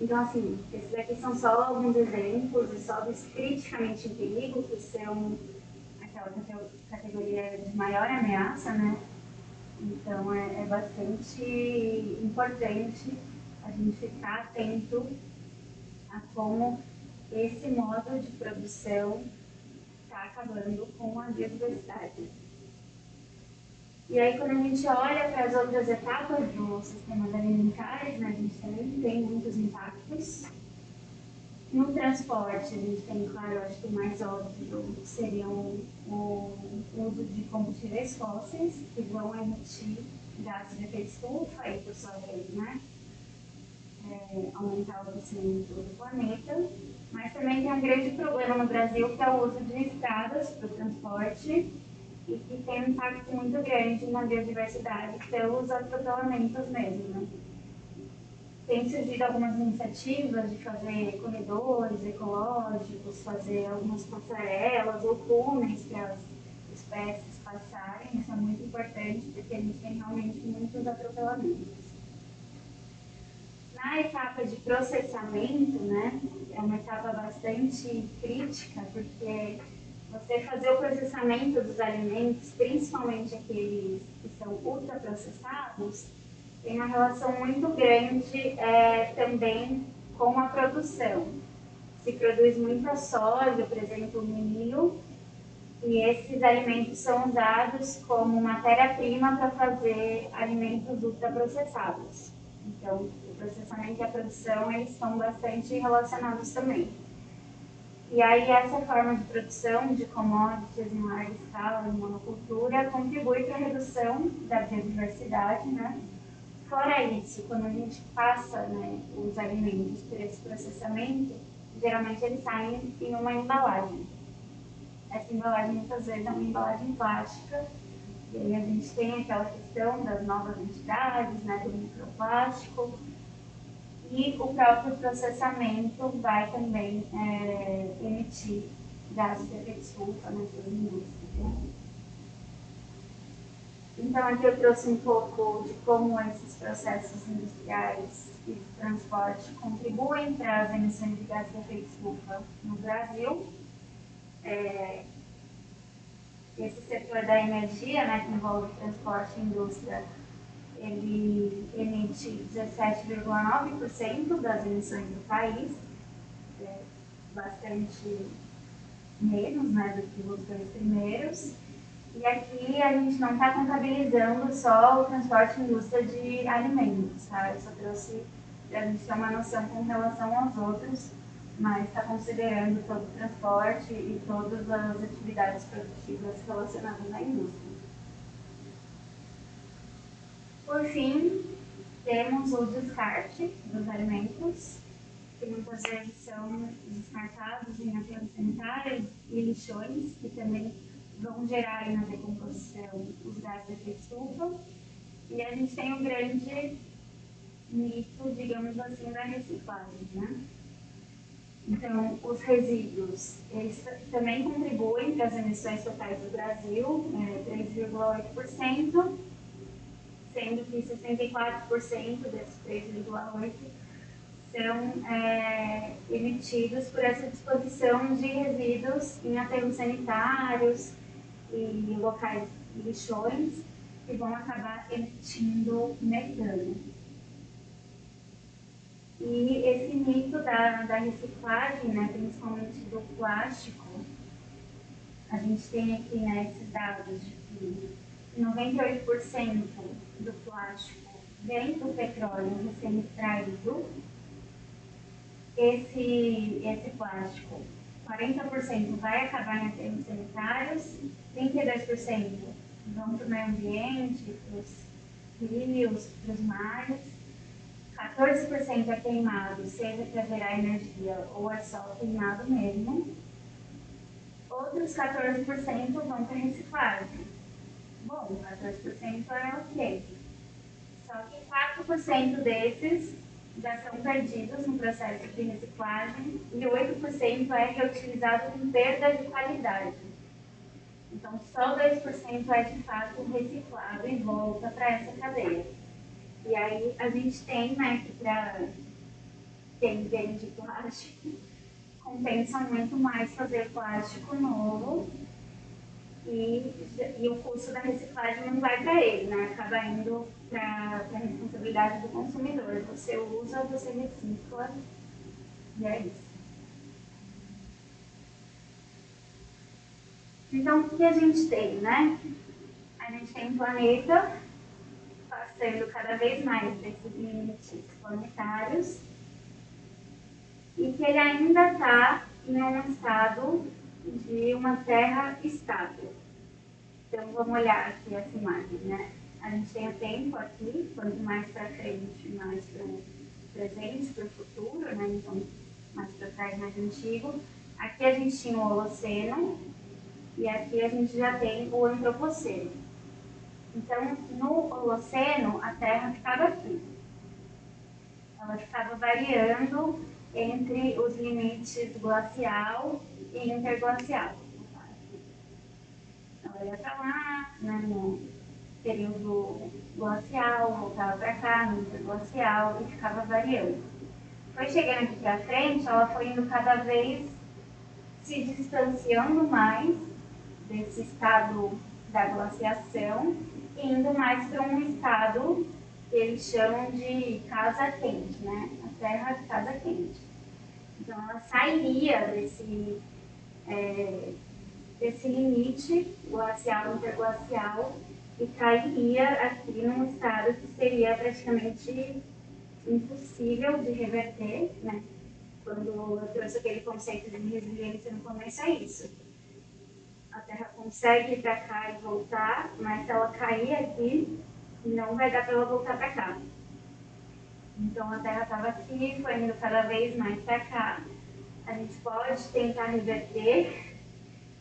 Então, assim, esses aqui são só alguns exemplos e só dos criticamente em perigo, que são aquela categoria de maior ameaça, né? Então, é bastante importante a gente ficar atento a como esse modo de produção está acabando com a biodiversidade. E aí, quando a gente olha para as outras etapas dos sistemas alimentares, né, a gente também tem muitos impactos. No transporte, a gente tem, claro, eu acho que o mais óbvio seria o uso de combustíveis fósseis, que vão emitir gases de efeito estufa e, por sua vez, né, aumentar o aquecimento do planeta. Mas também tem um grande problema no Brasil, que é o uso de estradas para o transporte e que tem um impacto muito grande na biodiversidade pelos atropelamentos mesmo, né? Tem surgido algumas iniciativas de fazer corredores ecológicos, fazer algumas passarelas ou túneis para as espécies passarem. Isso é muito importante porque a gente tem realmente muitos atropelamentos. Na etapa de processamento, né, é uma etapa bastante crítica, porque você fazer o processamento dos alimentos, principalmente aqueles que são ultraprocessados, tem uma relação muito grande também com a produção. Se produz muita soja, por exemplo, milho, e esses alimentos são usados como matéria-prima para fazer alimentos ultraprocessados. Então, o processamento e a produção, eles estão bastante relacionados também. E aí, essa forma de produção de commodities em larga escala, em monocultura, contribui para a redução da biodiversidade, né? Fora isso, quando a gente passa, né, os alimentos por esse processamento, geralmente eles saem em uma embalagem. Essa embalagem muitas vezes é uma embalagem plástica, e aí a gente tem aquela questão das novas entidades, né, do microplástico, e o próprio processamento vai também emitir gases de efeito estufa nessas indústrias. Né? Então, aqui eu trouxe um pouco de como esses processos industriais e de transporte contribuem para as emissões de gases de efeito estufa no Brasil. Esse setor da energia, né, que envolve transporte e indústria, ele emite 17,9% das emissões do país, bastante menos, né, do que os dois primeiros. E aqui a gente não está contabilizando só o transporte e indústria de alimentos, tá? Eu só trouxe para a gente ter uma noção com relação aos outros, mas está considerando todo o transporte e todas as atividades produtivas relacionadas à indústria. Por fim, temos o descarte dos alimentos, que muitas vezes são descartados em aterros sanitários e lixões, que também vão gerar na decomposição os gases de efeito estufa. E a gente tem um grande mito, digamos assim, da reciclagem, né? Então, os resíduos, eles também contribuem para as emissões totais do Brasil, 3,8%, sendo que 64% desses 3,8% são emitidos por essa disposição de resíduos em aterros sanitários e locais lixões, que vão acabar emitindo metano. E esse mito da reciclagem, né, principalmente do plástico, a gente tem aqui, né, esses dados de que 98% do plástico vem do petróleo recém-extraído. Esse plástico, 40% vai acabar em aterros sanitários, 32% vão para o meio ambiente, para os rios, para os mares, 14% é queimado, seja para gerar energia ou é só queimado mesmo. Outros 14% vão para reciclagem. Bom, 14% é ok. Só que 4% desses já são perdidos no processo de reciclagem e 8% é reutilizado com perda de qualidade. Então, só 2% é de fato reciclado e volta para essa cadeia. E aí a gente tem, né, que para quem vende plástico, compensa muito mais fazer plástico novo e o custo da reciclagem não vai para ele, né? Acaba indo para a responsabilidade do consumidor. Você usa, você recicla e é isso. Então, o que a gente tem, né? A gente tem um planeta passando cada vez mais desses limites planetários e que ele ainda está em um estado de uma terra estável. Então vamos olhar aqui essa imagem, né? A gente tem o tempo aqui, quanto mais para frente, mais para o presente, para o futuro, né? Então mais para trás, mais antigo. Aqui a gente tinha o Holoceno e aqui a gente já tem o Antropoceno. Então no Holoceno a Terra ficava aqui. Ela ficava variando entre os limites glacial e interglacial. Ela ia para lá, né, no período glacial, voltava para cá, no interglacial, e ficava variando. Foi chegando aqui para frente, ela foi indo cada vez se distanciando mais desse estado da glaciação e indo mais para um estado que eles chamam de casa quente, né? A Terra de casa quente. Então ela sairia desse limite glacial interglacial e cairia aqui num estado que seria praticamente impossível de reverter, né? Quando eu trouxe aquele conceito de resiliência no começo, é isso. A Terra consegue ir para cá e voltar, mas se ela cair aqui, não vai dar para ela voltar para cá. Então a Terra estava aqui, foi indo cada vez mais para cá. A gente pode tentar reverter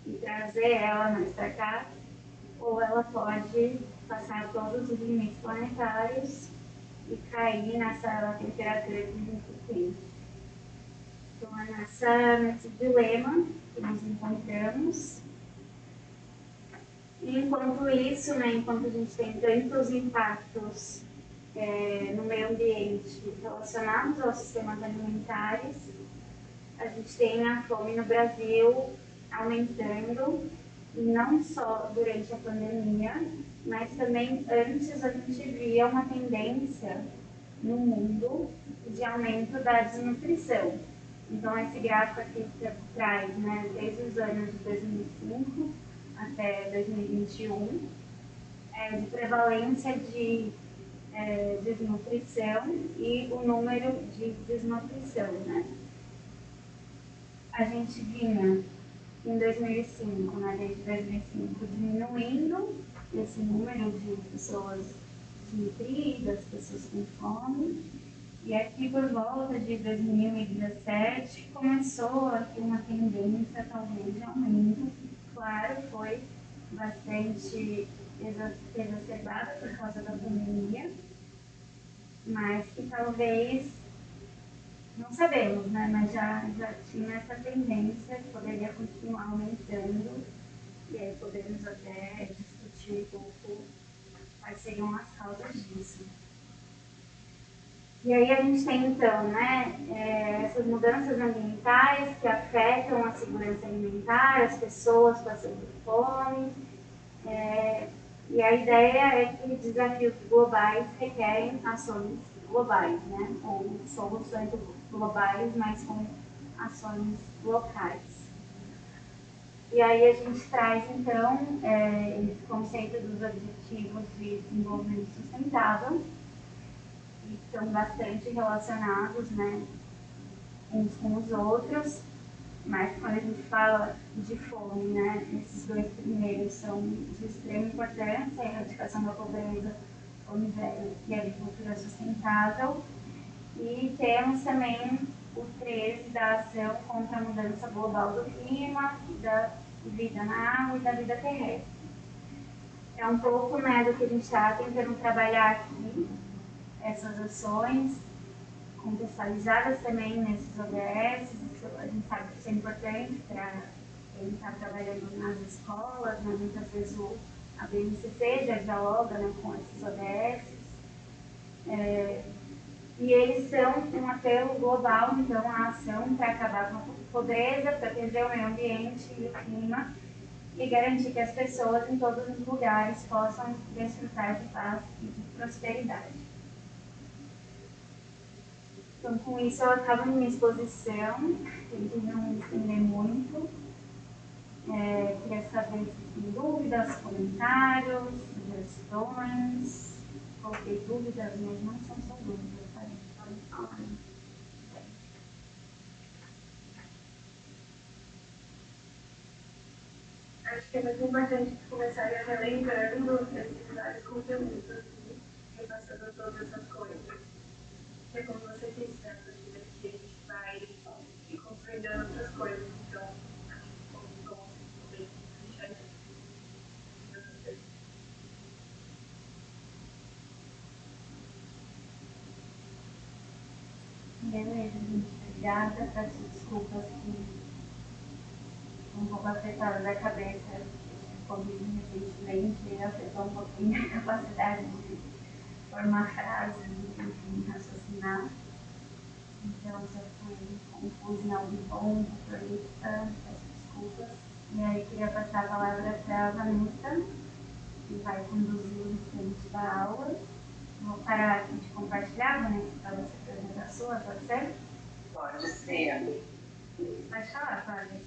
e trazer ela mais para cá, ou ela pode passar todos os limites planetários e cair nessa temperatura que a gente tem. Então é nesse dilema que nos encontramos. E enquanto isso, né, enquanto a gente tem tantos impactos no meio ambiente relacionados aos sistemas alimentares, a gente tem a fome no Brasil aumentando, e não só durante a pandemia, mas também antes a gente via uma tendência no mundo de aumento da desnutrição. Então esse gráfico aqui traz, né, desde os anos de 2005 até 2021, de prevalência de desnutrição e o número de desnutrição, né? A gente vinha em 2005, né, desde 2005, diminuindo esse número de pessoas desnutridas, pessoas com fome, e aqui por volta de 2017 começou aqui uma tendência talvez de aumento. Claro, foi bastante exacerbada por causa da pandemia, mas que talvez, não sabemos, né, mas já tinha essa tendência que poderia continuar aumentando, e aí podemos até discutir um pouco quais seriam as causas disso. E aí a gente tem então, né, essas mudanças ambientais que afetam a segurança alimentar, as pessoas passando fome, e a ideia é que desafios globais requerem ações globais, né, ou soluções globais, mas com ações locais. E aí a gente traz então esse conceito dos Objetivos de Desenvolvimento Sustentável, que estão bastante relacionados, né, uns com os outros, mas quando a gente fala de fome, né, esses dois primeiros são de extrema importância: a erradicação da pobreza, fome zero e agricultura sustentável. E temos também o 13 da ação contra a mudança global do clima, da vida na água e da vida terrestre. É um pouco, né, do que a gente está tentando trabalhar aqui, essas ações contextualizadas também nesses ODS. A gente sabe que isso é importante para quem está trabalhando nas escolas, né? Muitas vezes a BNCC já dialoga, né, com esses ODS. E eles são um apelo global, então, à ação para acabar com a pobreza, proteger o meio ambiente e o clima e garantir que as pessoas em todos os lugares possam desfrutar de paz e de prosperidade. Então, com isso, eu acabo minha exposição. Tentei não me estender muito. Queria saber se tem dúvidas, comentários, sugestões. Coloquei dúvidas, mas não são só dúvidas, tá? Podem falar. acho que é muito importante começar a relembrando esses vários conteúdos e repassando todas essas coisas. É como você disse, né? A gente vai e compreendendo outras coisas. Então, acho que como você deixar isso para vocês. Beleza, gente. Obrigada. Peço desculpas que um pouco afetada da cabeça. Esse Covid recentemente afetou um pouquinho a capacidade de formar frases e, enfim, raciocinar. Então, se eu fui confusa em algum ponto, prolista, peço desculpas. E aí, queria passar a palavra para a Vanessa, que vai conduzir o restante da aula. Vou parar aqui de compartilhar, Vanessa, para você apresentar a sua, pode ser? Pode ser. Pode falar, Cláudia.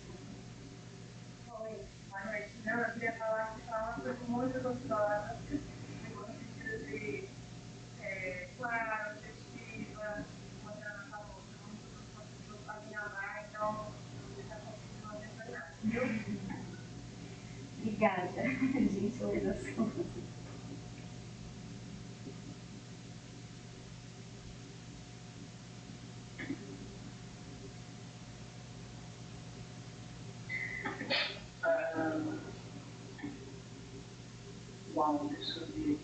Oi, boa noite. Não, eu queria falar que fala foi muito gostosa. No sentido de clara, objetiva, como a Ana falou, não conseguiu alinhavar, então está conseguindo alinhar, viu? Obrigada, gentileza sua. Bom, deixa eu ver.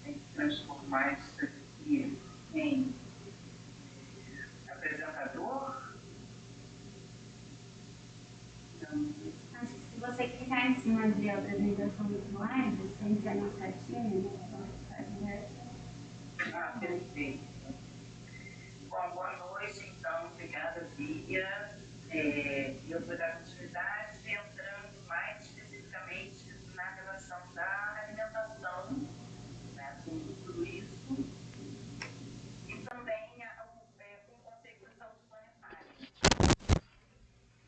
Tem que transformar isso aqui em apresentador. Acho que se você clicar em cima de apresentação do slide, você entra na setinha, Perfeito. Bom, boa noite, então. Obrigada, Bia. Eu vou dar continuidade entrando mais especificamente na relação da alimentação, né, com tudo isso, e também com o conceito de saúde planetária.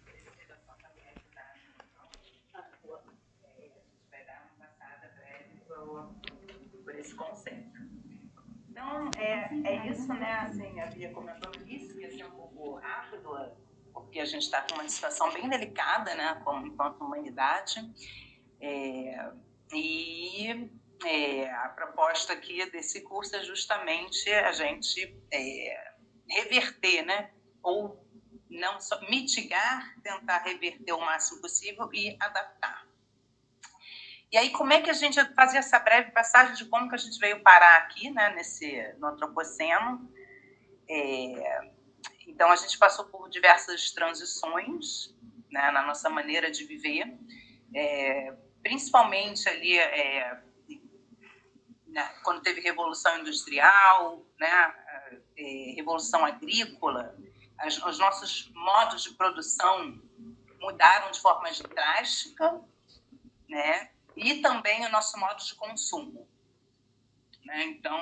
Respiração também ajudar. Então, a gente vai dar uma passada breve por esse conceito. Então, é isso, né? Assim, a Bia comentou no início que ia ser um pouco rápido, porque a gente está com uma situação bem delicada, né, como enquanto humanidade. A proposta aqui desse curso é justamente a gente reverter, né, ou não só mitigar, tentar reverter o máximo possível e adaptar. E aí, como é que a gente fazia essa breve passagem de como que a gente veio parar aqui, né, no Antropoceno? Então, a gente passou por diversas transições, né, na nossa maneira de viver, principalmente ali quando teve Revolução Industrial, né, Revolução Agrícola, os nossos modos de produção mudaram de forma drástica, né, e também o nosso modo de consumo. Né? Então,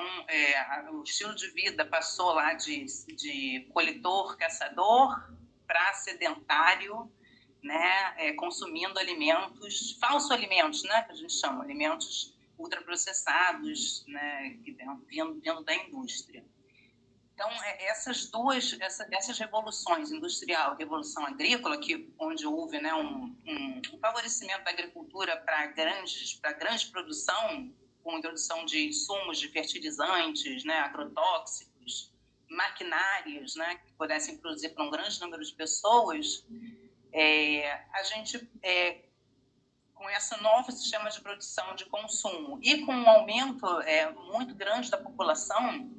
o estilo de vida passou lá de coletor, caçador, para sedentário, né? Consumindo alimentos, falsos alimentos, né? Que a gente chama, alimentos ultraprocessados, né? Que vindo da indústria. Então, essas revoluções, industrial e revolução agrícola, onde houve, né, um favorecimento da agricultura para grande produção, com introdução de insumos, de fertilizantes, né, agrotóxicos, maquinários, né, que pudessem produzir para um grande número de pessoas, a gente, com esse novo sistema de produção de consumo e com um aumento muito grande da população,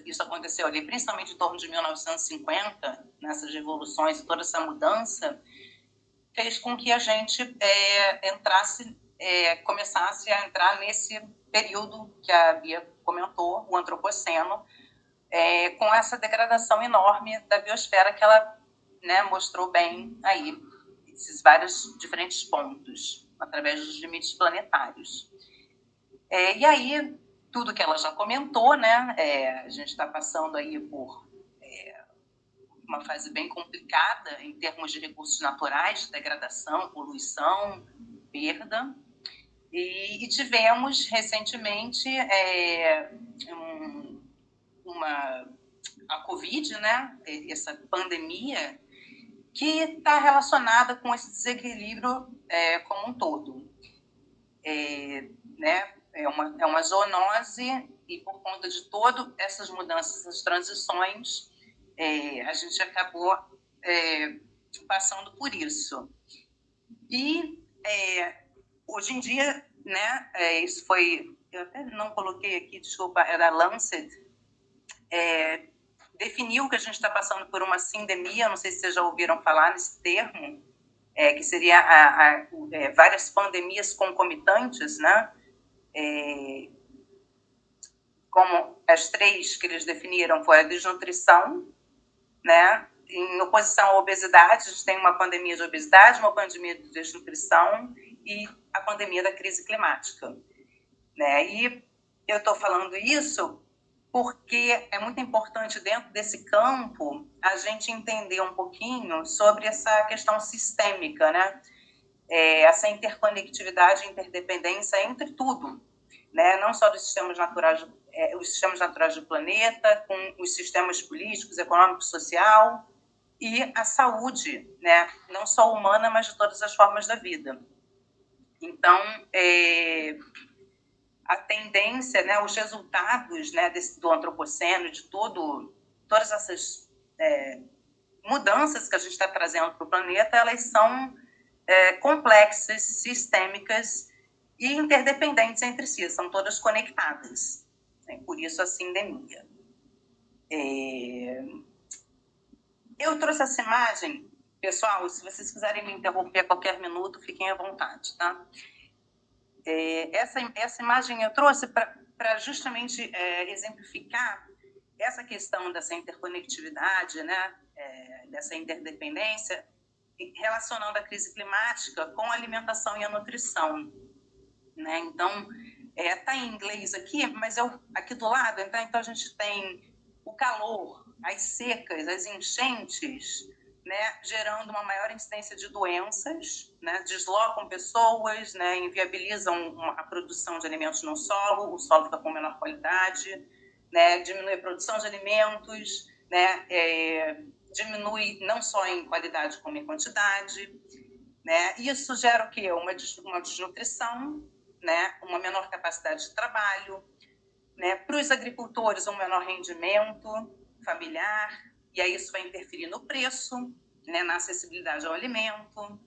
isso aconteceu ali, principalmente em torno de 1950, nessas revoluções e toda essa mudança, fez com que a gente começasse a entrar nesse período que a Bia comentou, o Antropoceno, com essa degradação enorme da biosfera que ela, né, mostrou bem aí, esses vários diferentes pontos, através dos limites planetários. E aí, tudo que ela já comentou, né, a gente está passando aí por uma fase bem complicada em termos de recursos naturais, degradação, poluição, perda. E tivemos recentemente a Covid, né, essa pandemia, que está relacionada com esse desequilíbrio como um todo. Né? É uma zoonose, e por conta de todas essas mudanças, essas transições, a gente acabou passando por isso. E hoje em dia, né, isso foi, eu até não coloquei aqui, desculpa, é da Lancet, definiu que a gente está passando por uma sindemia, não sei se vocês já ouviram falar nesse termo, que seria várias pandemias concomitantes, né? Como as 3 que eles definiram foi a desnutrição, né? Em oposição à obesidade, a gente tem uma pandemia de obesidade, uma pandemia de desnutrição e a pandemia da crise climática, né? E eu estou falando isso porque é muito importante, dentro desse campo, a gente entender um pouquinho sobre essa questão sistêmica, né? Essa interconectividade e interdependência entre tudo, né? Não só dos sistemas naturais, os sistemas naturais do planeta, com os sistemas políticos, econômicos, social, e a saúde, né? Não só humana, mas de todas as formas da vida. Então, a tendência, né, os resultados, né, do antropoceno, de todas essas mudanças que a gente está trazendo para o planeta, elas são complexas, sistêmicas e interdependentes entre si, são todas conectadas. Né? Por isso a sindemia. Eu trouxe essa imagem, pessoal, se vocês quiserem me interromper a qualquer minuto, fiquem à vontade, tá? Essa imagem eu trouxe para justamente exemplificar essa questão dessa interconectividade, né, dessa interdependência, relacionando a crise climática com a alimentação e a nutrição, né? Então, tá em inglês aqui, mas aqui do lado, então a gente tem o calor, as secas, as enchentes, né, gerando uma maior incidência de doenças, né, deslocam pessoas, né, inviabilizam a produção de alimentos no solo, o solo fica com menor qualidade, né, diminui a produção de alimentos, né, diminui não só em qualidade como em quantidade, né? Isso gera o quê? Uma desnutrição, né? Uma menor capacidade de trabalho, né? Para os agricultores, um menor rendimento familiar, e aí isso vai interferir no preço, né? Na acessibilidade ao alimento,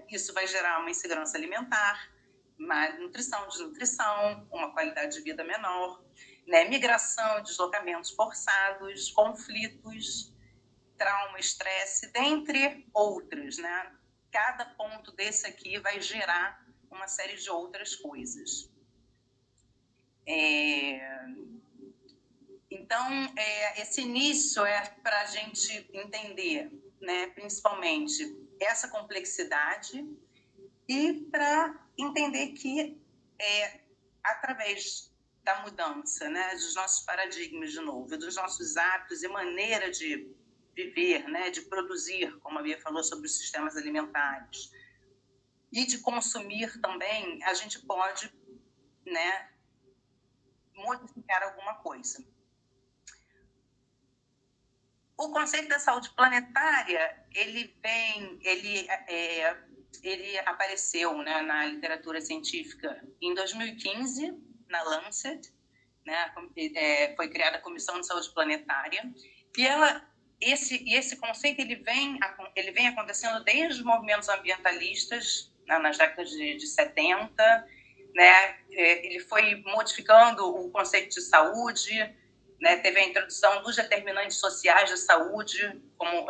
isso vai gerar uma insegurança alimentar, malnutrição, desnutrição, uma qualidade de vida menor, né? Migração, deslocamentos forçados, conflitos, trauma, estresse, dentre outros, né? Cada ponto desse aqui vai gerar uma série de outras coisas. Então, esse início é para a gente entender, né, principalmente essa complexidade e para entender que através da mudança, né, dos nossos paradigmas de novo, dos nossos hábitos e maneira de viver, né, de produzir, como a Bia falou sobre os sistemas alimentares, e de consumir também, a gente pode, né, modificar alguma coisa. O conceito da saúde planetária, ele apareceu, né, na literatura científica em 2015, na Lancet, né, foi criada a Comissão de Saúde Planetária, e esse conceito ele vem acontecendo desde os movimentos ambientalistas, né, nas décadas de 70, né, ele foi modificando o conceito de saúde, né, teve a introdução dos determinantes sociais da saúde como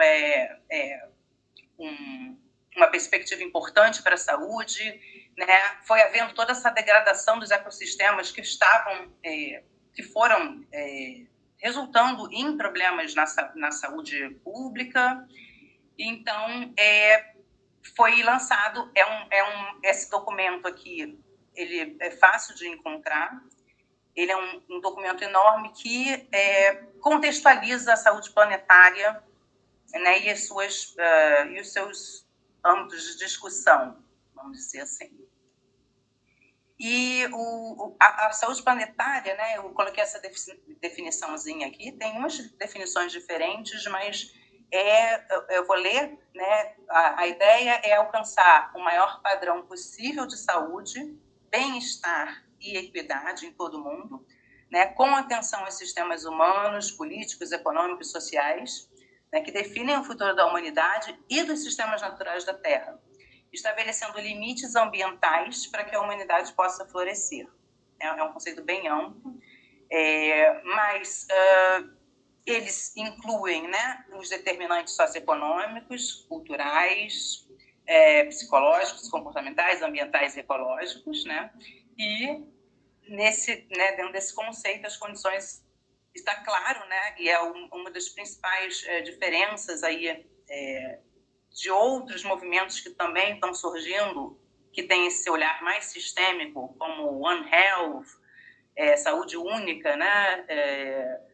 uma perspectiva importante para a saúde, né, foi havendo toda essa degradação dos ecossistemas que foram resultando em problemas na saúde pública. Então, foi lançado, esse documento aqui, ele é fácil de encontrar, ele é um documento enorme que contextualiza a saúde planetária, né, e os seus âmbitos de discussão, vamos dizer assim. E a saúde planetária, né, eu coloquei essa definiçãozinha aqui, tem umas definições diferentes, mas eu vou ler, né? A ideia é alcançar o maior padrão possível de saúde, bem-estar e equidade em todo o mundo, né? Com atenção aos sistemas humanos, políticos, econômicos e sociais, né? Que definem o futuro da humanidade e dos sistemas naturais da Terra, estabelecendo limites ambientais para que a humanidade possa florescer. É um conceito bem amplo, mas eles incluem, né, os determinantes socioeconômicos, culturais, psicológicos, comportamentais, ambientais e ecológicos, né? E dentro desse conceito, as condições está claro, né? E é uma das principais diferenças aí de outros movimentos que também estão surgindo, que tem esse olhar mais sistêmico, como One Health, saúde única, né?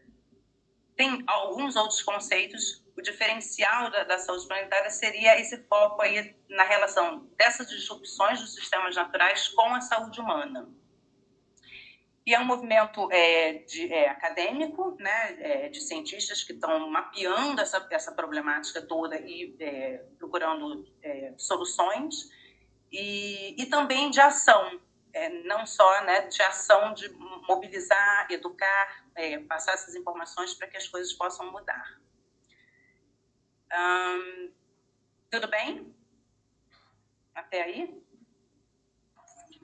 Tem alguns outros conceitos. O diferencial da saúde planetária seria esse foco aí na relação dessas disrupções dos sistemas naturais com a saúde humana. E é um movimento acadêmico, né, de cientistas que estão mapeando essa problemática toda e procurando soluções, e também de ação, não só, né, de ação de mobilizar, educar, passar essas informações para que as coisas possam mudar. Tudo bem? Até aí?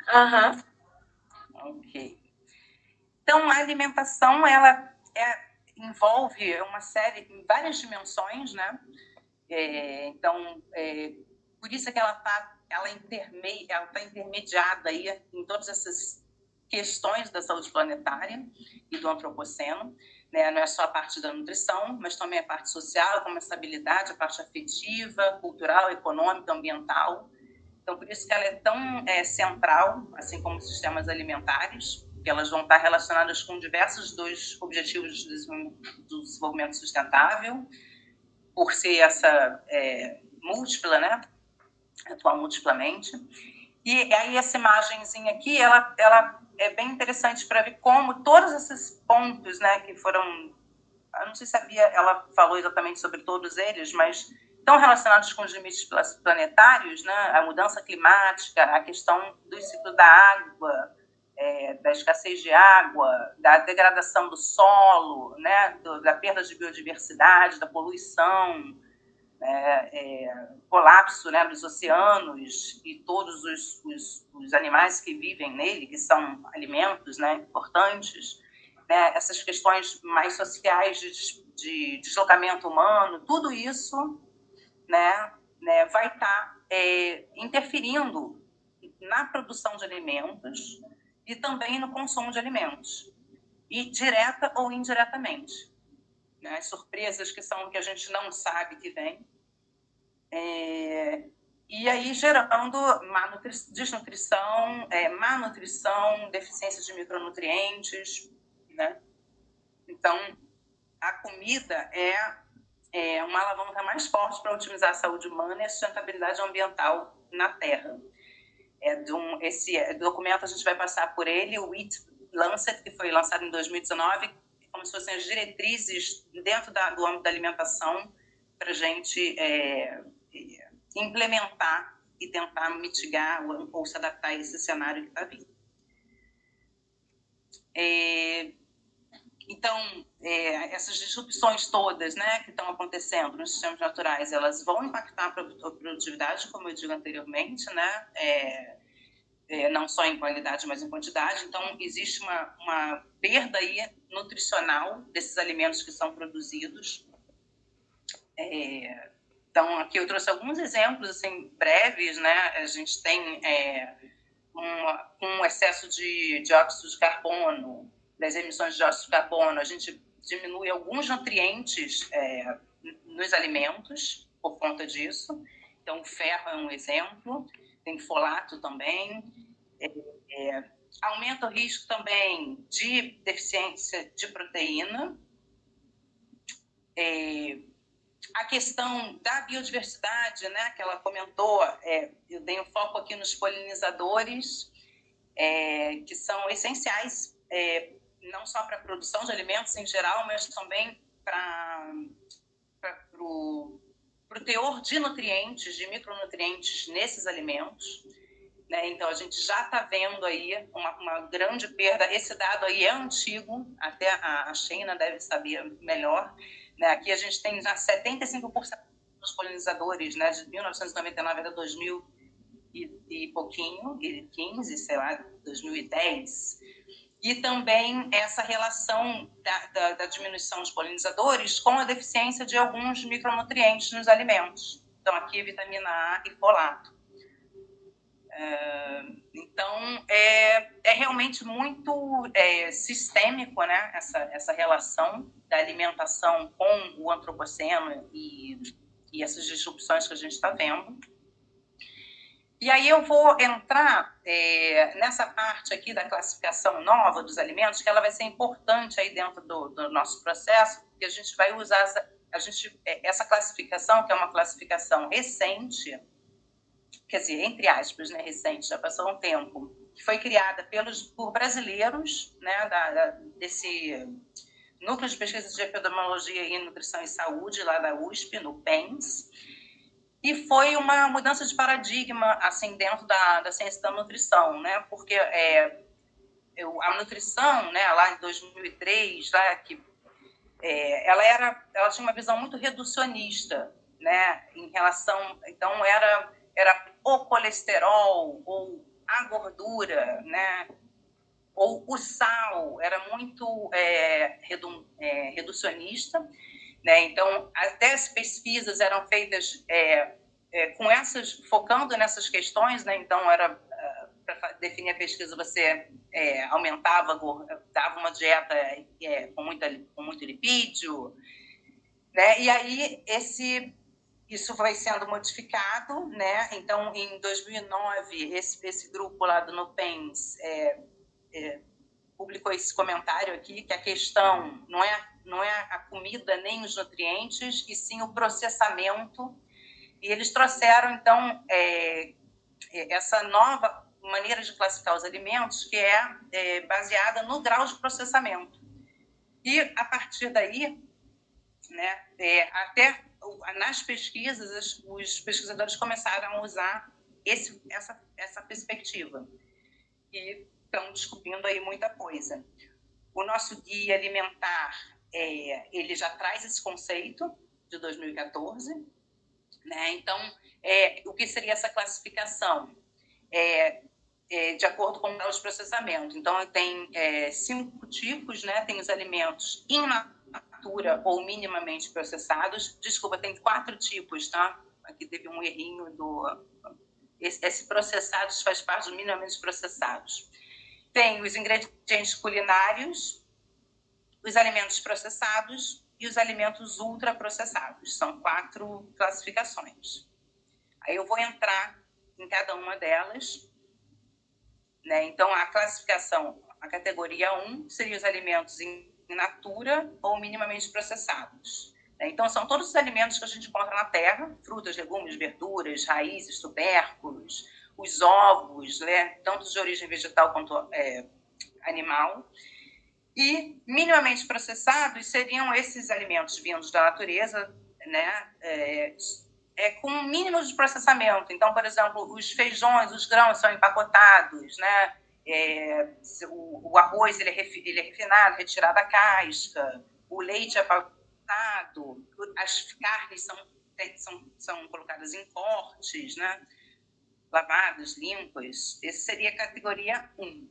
Aham. Ok. Então, a alimentação, ela envolve uma série, várias dimensões, né? Então, por isso é que ela está intermediada aí em todas essas questões da saúde planetária e do antropoceno, né? Não é só a parte da nutrição, mas também a parte social, como a estabilidade, a parte afetiva, cultural, econômica, ambiental. Então, por isso que ela é tão central, assim como os sistemas alimentares, que elas vão estar relacionadas com diversos dos objetivos do desenvolvimento sustentável, por ser essa múltipla, né? Atuar multiplamente. E aí essa imagenzinha aqui, ela é bem interessante para ver como todos esses pontos, né, que foram, eu não sei se ela falou exatamente sobre todos eles, mas estão relacionados com os limites planetários, né, a mudança climática, a questão do ciclo da água, da escassez de água, da degradação do solo, né, da perda de biodiversidade, da poluição, colapso, né, dos oceanos e todos os animais que vivem nele, que são alimentos, né, importantes, né, essas questões mais sociais de deslocamento humano, tudo isso, né, vai estar interferindo na produção de alimentos e também no consumo de alimentos, e direta ou indiretamente, né, as surpresas que a gente não sabe que vem. E aí gerando desnutrição, má nutrição, deficiência de micronutrientes, né? Então, a comida é uma alavanca mais forte para otimizar a saúde humana e a sustentabilidade ambiental na Terra. Esse documento, a gente vai passar por ele, o Eat Lancet, que foi lançado em 2019, como se fossem as diretrizes dentro do âmbito da alimentação para a gente implementar e tentar mitigar ou se adaptar a esse cenário que está vindo. Então, essas disrupções todas, né, que estão acontecendo nos sistemas naturais, elas vão impactar a produtividade, como eu digo anteriormente, né, não só em qualidade, mas em quantidade. Então, existe uma perda aí nutricional desses alimentos que são produzidos. Então, aqui eu trouxe alguns exemplos assim, breves, né? A gente tem um excesso de dióxido de carbono, das emissões de dióxido de carbono, a gente diminui alguns nutrientes nos alimentos por conta disso. Então, o ferro é um exemplo, tem folato também. Aumenta o risco também de deficiência de proteína. A questão da biodiversidade, né, que ela comentou, eu dei um foco aqui nos polinizadores, que são essenciais, não só para a produção de alimentos em geral, mas também para teor de nutrientes, de micronutrientes nesses alimentos, né? Então, a gente já está vendo aí uma grande perda. Esse dado aí é antigo, até a Sheina deve saber melhor, né? Aqui a gente tem já 75% dos polinizadores, né? De 1999 a 2000 e pouquinho, 15, sei lá, 2010. E também essa relação da diminuição dos polinizadores com a deficiência de alguns micronutrientes nos alimentos. Então, aqui, vitamina A e folato. Então, é realmente muito sistêmico, né, essa relação da alimentação com o antropoceno e essas disrupções que a gente está vendo. E aí eu vou entrar nessa parte aqui da classificação nova dos alimentos, que ela vai ser importante aí dentro do nosso processo, porque a gente vai usar essa classificação, que é uma classificação recente, quer dizer, entre aspas, né, recente, já passou um tempo, que foi criada por brasileiros, né, desse Núcleo de Pesquisa de Epidemiologia e Nutrição e Saúde, lá da USP, no PENS, e foi uma mudança de paradigma, assim, dentro da ciência da nutrição, né, porque a nutrição, né, lá em 2003, lá, ela tinha uma visão muito reducionista, né, em relação, então era o colesterol, ou a gordura, né, ou o sal, era muito reducionista, né, então até as pesquisas eram feitas focando nessas questões, né, então era para definir a pesquisa você dava uma dieta com muito lipídio, né, e aí isso vai sendo modificado, né? Então, em 2009, esse grupo lá do NUPENS publicou esse comentário aqui, que a questão não é a comida nem os nutrientes, e sim o processamento. E eles trouxeram, então, essa nova maneira de classificar os alimentos, que é baseada no grau de processamento. E, a partir daí, né, até nas pesquisas, os pesquisadores começaram a usar essa perspectiva e estão descobrindo aí muita coisa. O nosso guia alimentar, ele já traz esse conceito de 2014, né? Então, o que seria essa classificação? De acordo com o grau de processamento. Então, tem 5 tipos, né? Tem os alimentos in natura ou minimamente processados. Desculpa, tem 4 tipos, tá? Aqui teve um errinho esse processados faz parte dos minimamente processados. Tem os ingredientes culinários, os alimentos processados e os alimentos ultraprocessados. São 4 classificações. Aí eu vou entrar em cada uma delas, né? Então, a classificação, a categoria 1 seria os alimentos in natura ou minimamente processados. Então, são todos os alimentos que a gente encontra na terra, frutas, legumes, verduras, raízes, tubérculos, os ovos, né? Tanto de origem vegetal quanto animal. E minimamente processados seriam esses alimentos vindos da natureza, né? Com um mínimo de processamento. Então, por exemplo, os feijões, os grãos são empacotados, né? O arroz ele é refinado, retirado da casca, o leite é empacotado, as carnes são colocadas em cortes, né? Lavadas, limpas. Esse seria a categoria 1.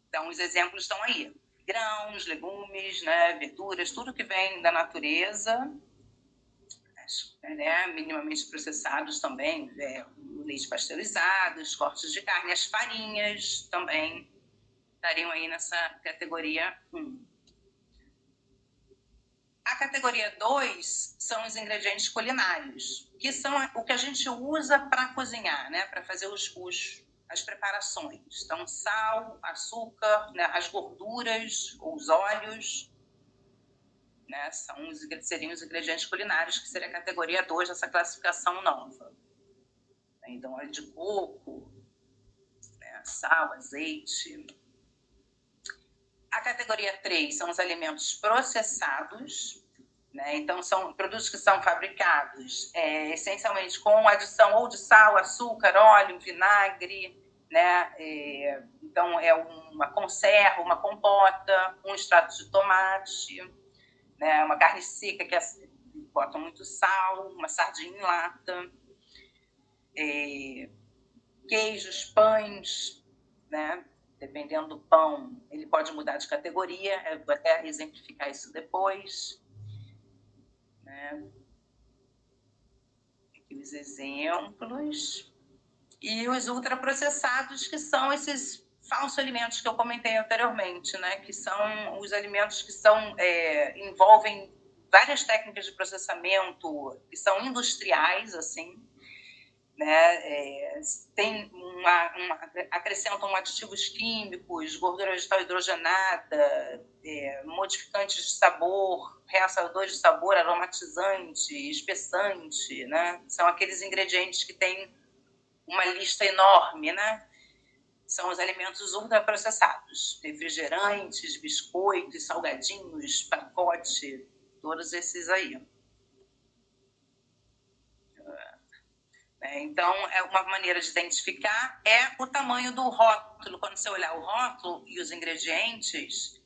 Então, os exemplos estão aí. Grãos, legumes, né? Verduras, tudo que vem da natureza, né, minimamente processados também, leite pasteurizado, os cortes de carne, as farinhas também estariam aí nessa categoria 1. A categoria 2 são os ingredientes culinários, que são o que a gente usa para cozinhar, né, para fazer as preparações. Então, sal, açúcar, né, as gorduras, os óleos, né, seriam os ingredientes culinários, que seria a categoria 2 dessa classificação nova. Então, óleo de coco, né, sal, azeite. A categoria 3 são os alimentos processados, né? Então, são produtos que são fabricados essencialmente com adição ou de sal, açúcar, óleo, vinagre, né? Então, é uma conserva, uma compota, um extrato de tomate, né? Uma carne seca que botam muito sal, uma sardinha em lata, queijos, pães, né? Dependendo do pão, ele pode mudar de categoria, eu vou até exemplificar isso depois. Né? Aqui os exemplos. E os ultraprocessados, que são esses falsos alimentos que eu comentei anteriormente, né? Que são os alimentos que envolvem várias técnicas de processamento que são industriais, assim, né? Acrescentam aditivos químicos, gordura vegetal hidrogenada, modificantes de sabor, realçadores de sabor, aromatizante, espessante, né? São aqueles ingredientes que têm uma lista enorme, né? São os alimentos ultraprocessados, refrigerantes, biscoitos, salgadinhos, pacote, todos esses aí. Então, uma maneira de identificar o tamanho do rótulo. Quando você olhar o rótulo e os ingredientes,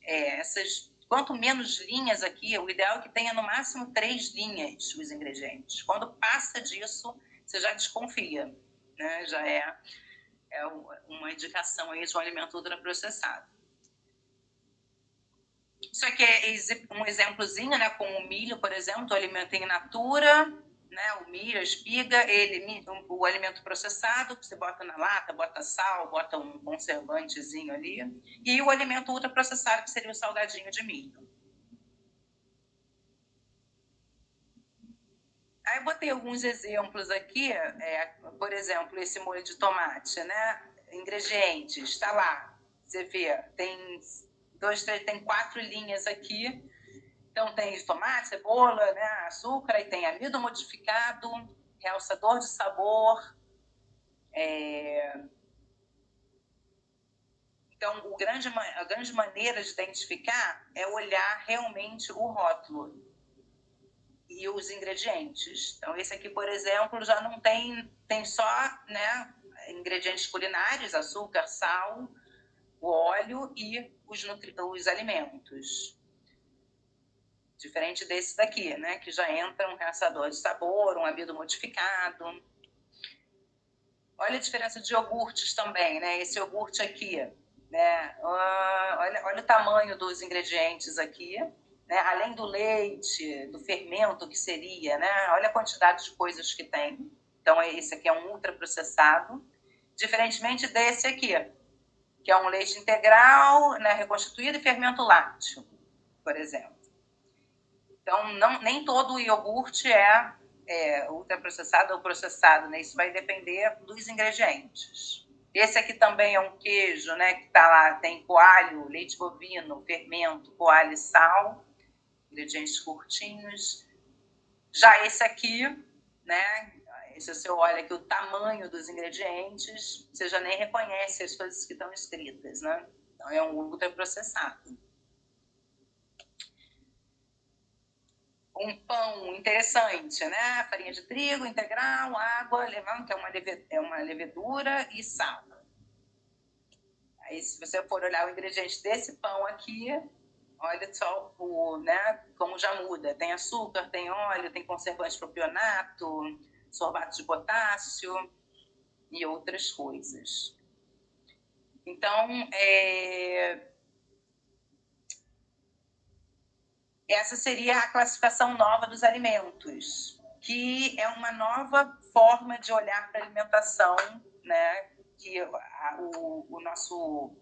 quanto menos linhas aqui, o ideal é que tenha no máximo 3 linhas os ingredientes. Quando passa disso, você já desconfia, né? Já é uma indicação aí de um alimento ultraprocessado. Isso aqui é um exemplozinho, né, com o milho, por exemplo, o alimento in natura, né, o milho, a espiga, o alimento processado, que você bota na lata, bota sal, bota um conservantezinho ali, e o alimento ultraprocessado, que seria o salgadinho de milho. Aí eu botei alguns exemplos aqui, por exemplo, esse molho de tomate, né? Ingredientes, está lá, você vê, tem 4 linhas aqui. Então tem tomate, cebola, né? Açúcar, aí tem amido modificado, realçador de sabor. Então, a grande maneira de identificar é olhar realmente o rótulo e os ingredientes. Então, esse aqui, por exemplo, já não tem só, né, ingredientes culinários, açúcar, sal, o óleo e os alimentos. Diferente desse daqui, né, que já entra um realçador de sabor, um amido modificado. Olha a diferença de iogurtes também, né? Esse iogurte aqui, né? Olha o tamanho dos ingredientes aqui, né? Além do leite, do fermento que seria, né? Olha a quantidade de coisas que tem. Então, esse aqui é um ultraprocessado, diferentemente desse aqui, que é um leite integral, né, reconstituído e fermento lácteo, por exemplo. Então, nem todo o iogurte é ultraprocessado ou processado, né? Isso vai depender dos ingredientes. Esse aqui também é um queijo, né? Que tá lá, tem coalho, leite bovino, fermento, coalho e sal, ingredientes curtinhos. Já esse aqui, né? Se você olha aqui o tamanho dos ingredientes, você já nem reconhece as coisas que estão escritas, né? Então, é um ultraprocessado. Um pão interessante, né? Farinha de trigo integral, água, levain, que é uma levedura, e sal. Aí, se você for olhar o ingrediente desse pão aqui, olha só né, como já muda. Tem açúcar, tem óleo, tem conservante propionato, sorbato de potássio e outras coisas. Então, essa seria a classificação nova dos alimentos, que é uma nova forma de olhar para a alimentação, né? Que o nosso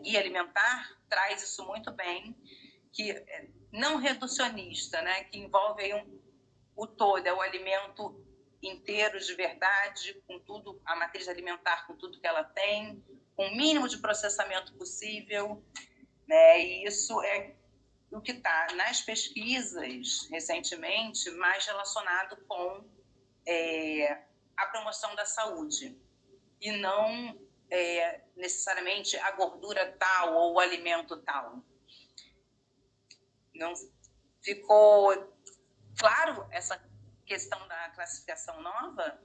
guia alimentar traz isso muito bem, que é não reducionista, né? Que envolve aí o todo, é o alimento inteiro de verdade, com tudo, a matriz alimentar com tudo que ela tem, com o mínimo de processamento possível, né? E isso é o que está nas pesquisas recentemente mais relacionado com a promoção da saúde e não necessariamente a gordura tal ou o alimento tal. Não, Ficou claro essa questão da classificação nova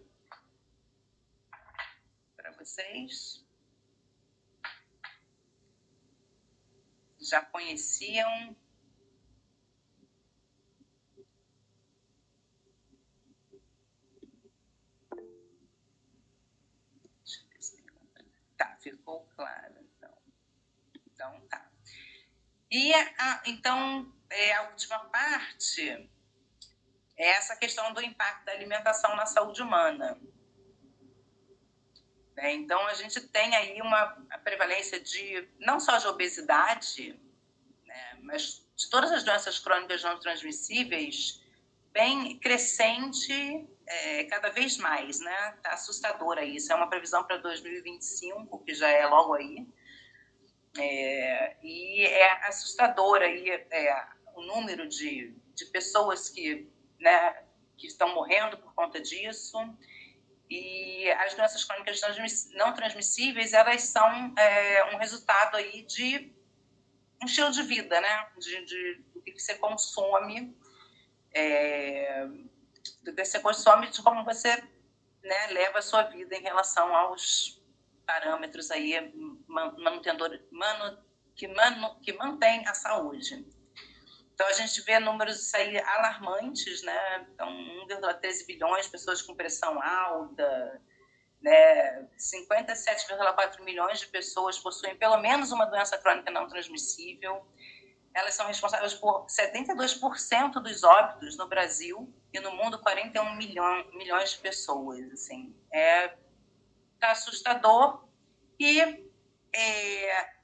para vocês? Já conheciam? Tá, ficou claro, então. Então, tá. E, então, a última parte é essa questão do impacto da alimentação na saúde humana. Então, a gente tem aí a prevalência de, não só de obesidade, né, mas de todas as doenças crônicas não transmissíveis, bem crescente cada vez mais, né? Está assustadora isso. É uma previsão para 2025, que já é logo aí. E é assustador aí o número de pessoas que estão morrendo por conta disso. E as doenças crônicas não transmissíveis, elas são um resultado aí de um estilo de vida, né? Do que você consome, do que você consome, de como você, né, leva a sua vida em relação aos parâmetros aí que mantém a saúde. Então, a gente vê números aí alarmantes, né? Então, 1,13 bilhões de pessoas com pressão alta, né? 57,4 milhões de pessoas possuem pelo menos uma doença crônica não transmissível. Elas são responsáveis por 72% dos óbitos no Brasil e no mundo 41 milhões de pessoas. Assim, tá assustador e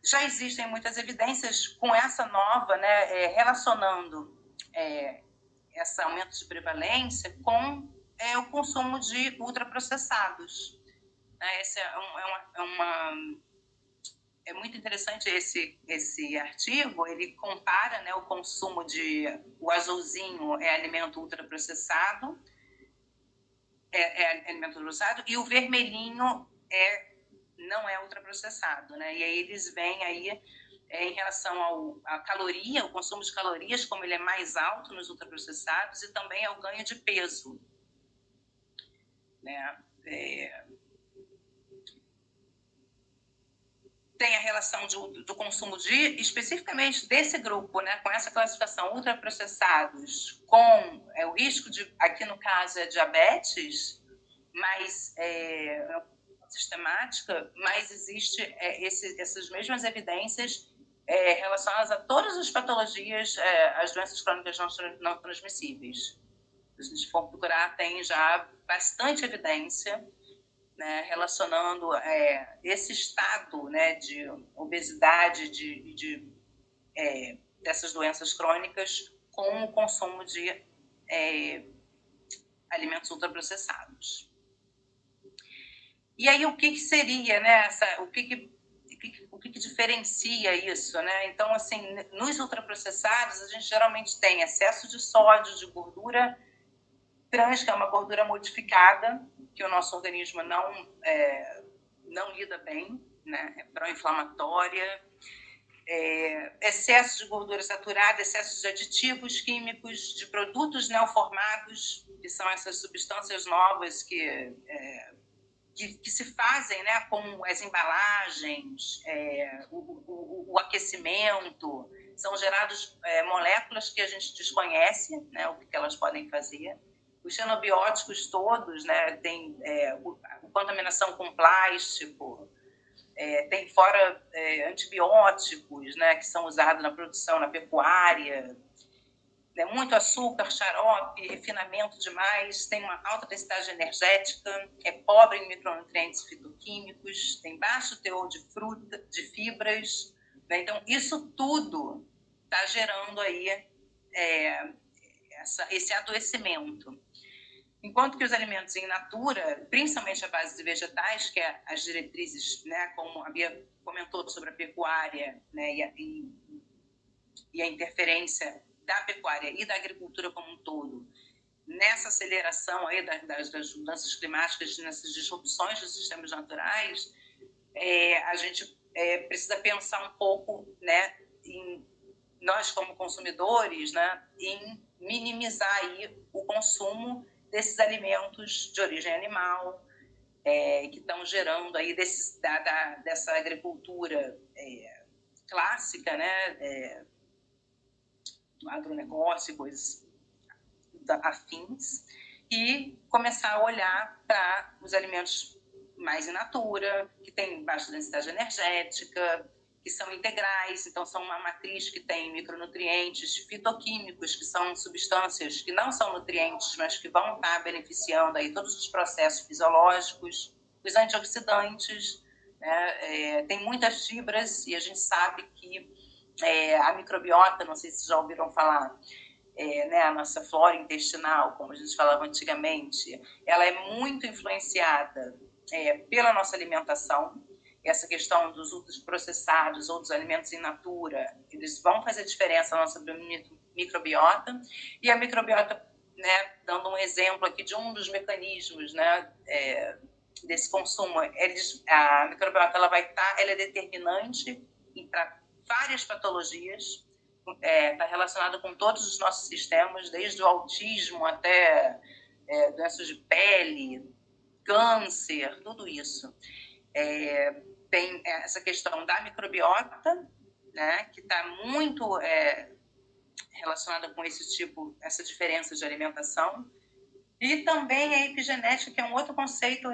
já existem muitas evidências com essa nova, né, relacionando esse aumento de prevalência com o consumo de ultraprocessados. Esse é muito interessante esse artigo. Ele compara, né, o consumo o azulzinho é alimento ultraprocessado, alimento ultraprocessado, e o vermelhinho não é ultraprocessado, né? E aí eles veem aí em relação à caloria, o consumo de calorias, como ele é mais alto nos ultraprocessados, e também ao ganho de peso, né? Tem a relação do consumo especificamente desse grupo, né, com essa classificação ultraprocessados, com o risco de, aqui no caso é diabetes, mas sistemática, mas existe essas mesmas evidências relacionadas a todas as patologias, as doenças crônicas não transmissíveis. Se a gente for procurar, tem já bastante evidência, né, relacionando esse estado, né, de obesidade, dessas doenças crônicas com o consumo de alimentos ultraprocessados. E aí, o que seria, né, o que diferencia isso, né? Então, assim, nos ultraprocessados, a gente geralmente tem excesso de sódio, de gordura trans, que é uma gordura modificada, que o nosso organismo não lida bem, né? É pró-inflamatória, excesso de gordura saturada, excesso de aditivos químicos, de produtos neoformados, que são essas substâncias novas que se fazem, né, com as embalagens, o aquecimento. São gerados moléculas que a gente desconhece, né, o que elas podem fazer. Os xenobióticos todos, né, tem a contaminação com plástico, tem fora antibióticos, né, que são usados na produção, na pecuária, né, muito açúcar, xarope, refinamento demais, tem uma alta densidade energética, é pobre em micronutrientes fitoquímicos, tem baixo teor de fibras, né? Então, isso tudo está gerando aí esse adoecimento. Enquanto que os alimentos in natura, principalmente a base de vegetais, que é as diretrizes, né, como a Bia comentou sobre a pecuária, né, e a interferência da pecuária e da agricultura como um todo, nessa aceleração aí das mudanças climáticas, nessas disrupções dos sistemas naturais, a gente precisa pensar um pouco, né, nós como consumidores, né, em minimizar aí o consumo desses alimentos de origem animal, que estão gerando aí dessa agricultura clássica, né, do agronegócio e coisas afins, e começar a olhar para os alimentos mais in natura, que têm baixa densidade energética, que são integrais, então são uma matriz que tem micronutrientes, fitoquímicos, que são substâncias que não são nutrientes, mas que vão estar beneficiando aí todos os processos fisiológicos, os antioxidantes, né? Tem muitas fibras e a gente sabe que a microbiota, não sei se já ouviram falar, né, a nossa flora intestinal, como a gente falava antigamente, ela é muito influenciada pela nossa alimentação. Essa questão dos ultraprocessados ou dos alimentos in natura, eles vão fazer diferença na nossa microbiota. E a microbiota, né, dando um exemplo aqui de um dos mecanismos, né, desse consumo, a microbiota ela é determinante para várias patologias, está relacionada com todos os nossos sistemas, desde o autismo até doenças de pele, câncer, tudo isso. Tem essa questão da microbiota, né, que está muito relacionada com essa diferença de alimentação, e também a epigenética, que é um outro conceito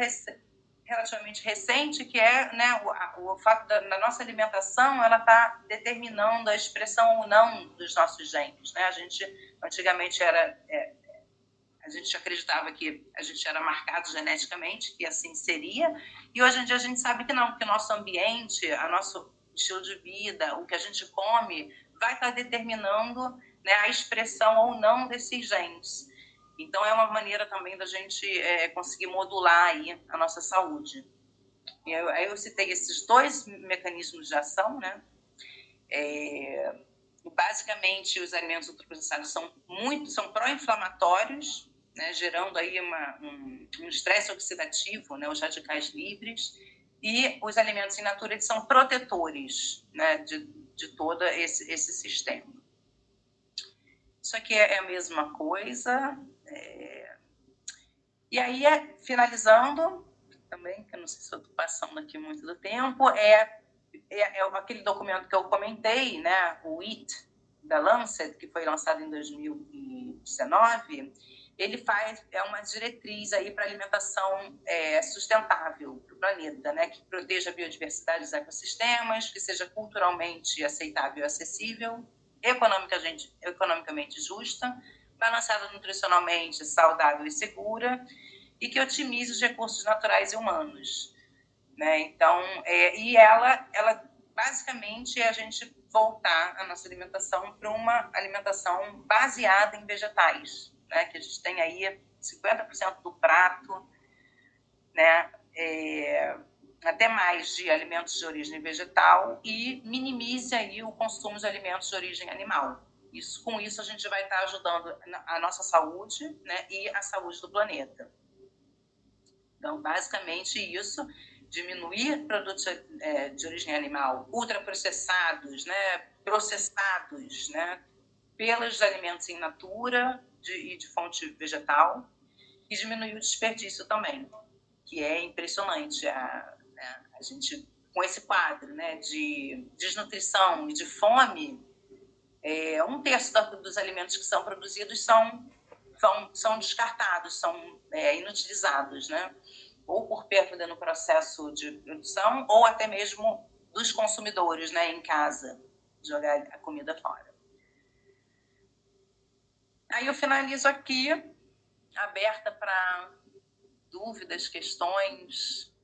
relativamente recente, que é, né, o fato da nossa alimentação, ela está determinando a expressão ou não dos nossos genes, né? A gente antigamente a gente acreditava que a gente era marcado geneticamente, que assim seria, e hoje em dia a gente sabe que não, que o nosso ambiente, o nosso estilo de vida, o que a gente come, vai estar determinando, né, a expressão ou não desses genes. Então, é uma maneira também da gente conseguir modular aí a nossa saúde. Eu citei esses dois mecanismos de ação, né? Basicamente, os alimentos ultraprocessados são pró-inflamatórios, né, gerando aí um estresse oxidativo, né, os radicais livres, e os alimentos in natura eles são protetores, né, de todo esse sistema. Isso aqui é a mesma coisa. E aí, finalizando, também, que eu não sei se eu estou passando aqui muito do tempo, aquele documento que eu comentei, né, o IT, da Lancet, que foi lançado em 2019, ele é uma diretriz aí para alimentação sustentável para o planeta, né, que proteja a biodiversidade dos ecossistemas, que seja culturalmente aceitável e acessível, economicamente justa, balanceada nutricionalmente, saudável e segura, e que otimize os recursos naturais e humanos, né? Então, e ela basicamente é a gente voltar a nossa alimentação para uma alimentação baseada em vegetais, né? Que a gente tem aí 50% do prato, né? Até mais de alimentos de origem vegetal, e minimize aí o consumo de alimentos de origem animal. Com isso a gente vai estar ajudando a nossa saúde, né, e a saúde do planeta. Então, basicamente isso, diminuir produtos de origem animal ultraprocessados, né, processados, né, pelos alimentos in natura e de fonte vegetal, e diminuir o desperdício também, que é impressionante. A gente, com esse quadro, né, de desnutrição e de fome, 1/3 dos alimentos que são produzidos são descartados, são inutilizados, né? Ou por perda no processo de produção, ou até mesmo dos consumidores, né, em casa, jogar a comida fora. Aí eu finalizo aqui, aberta para dúvidas, questões.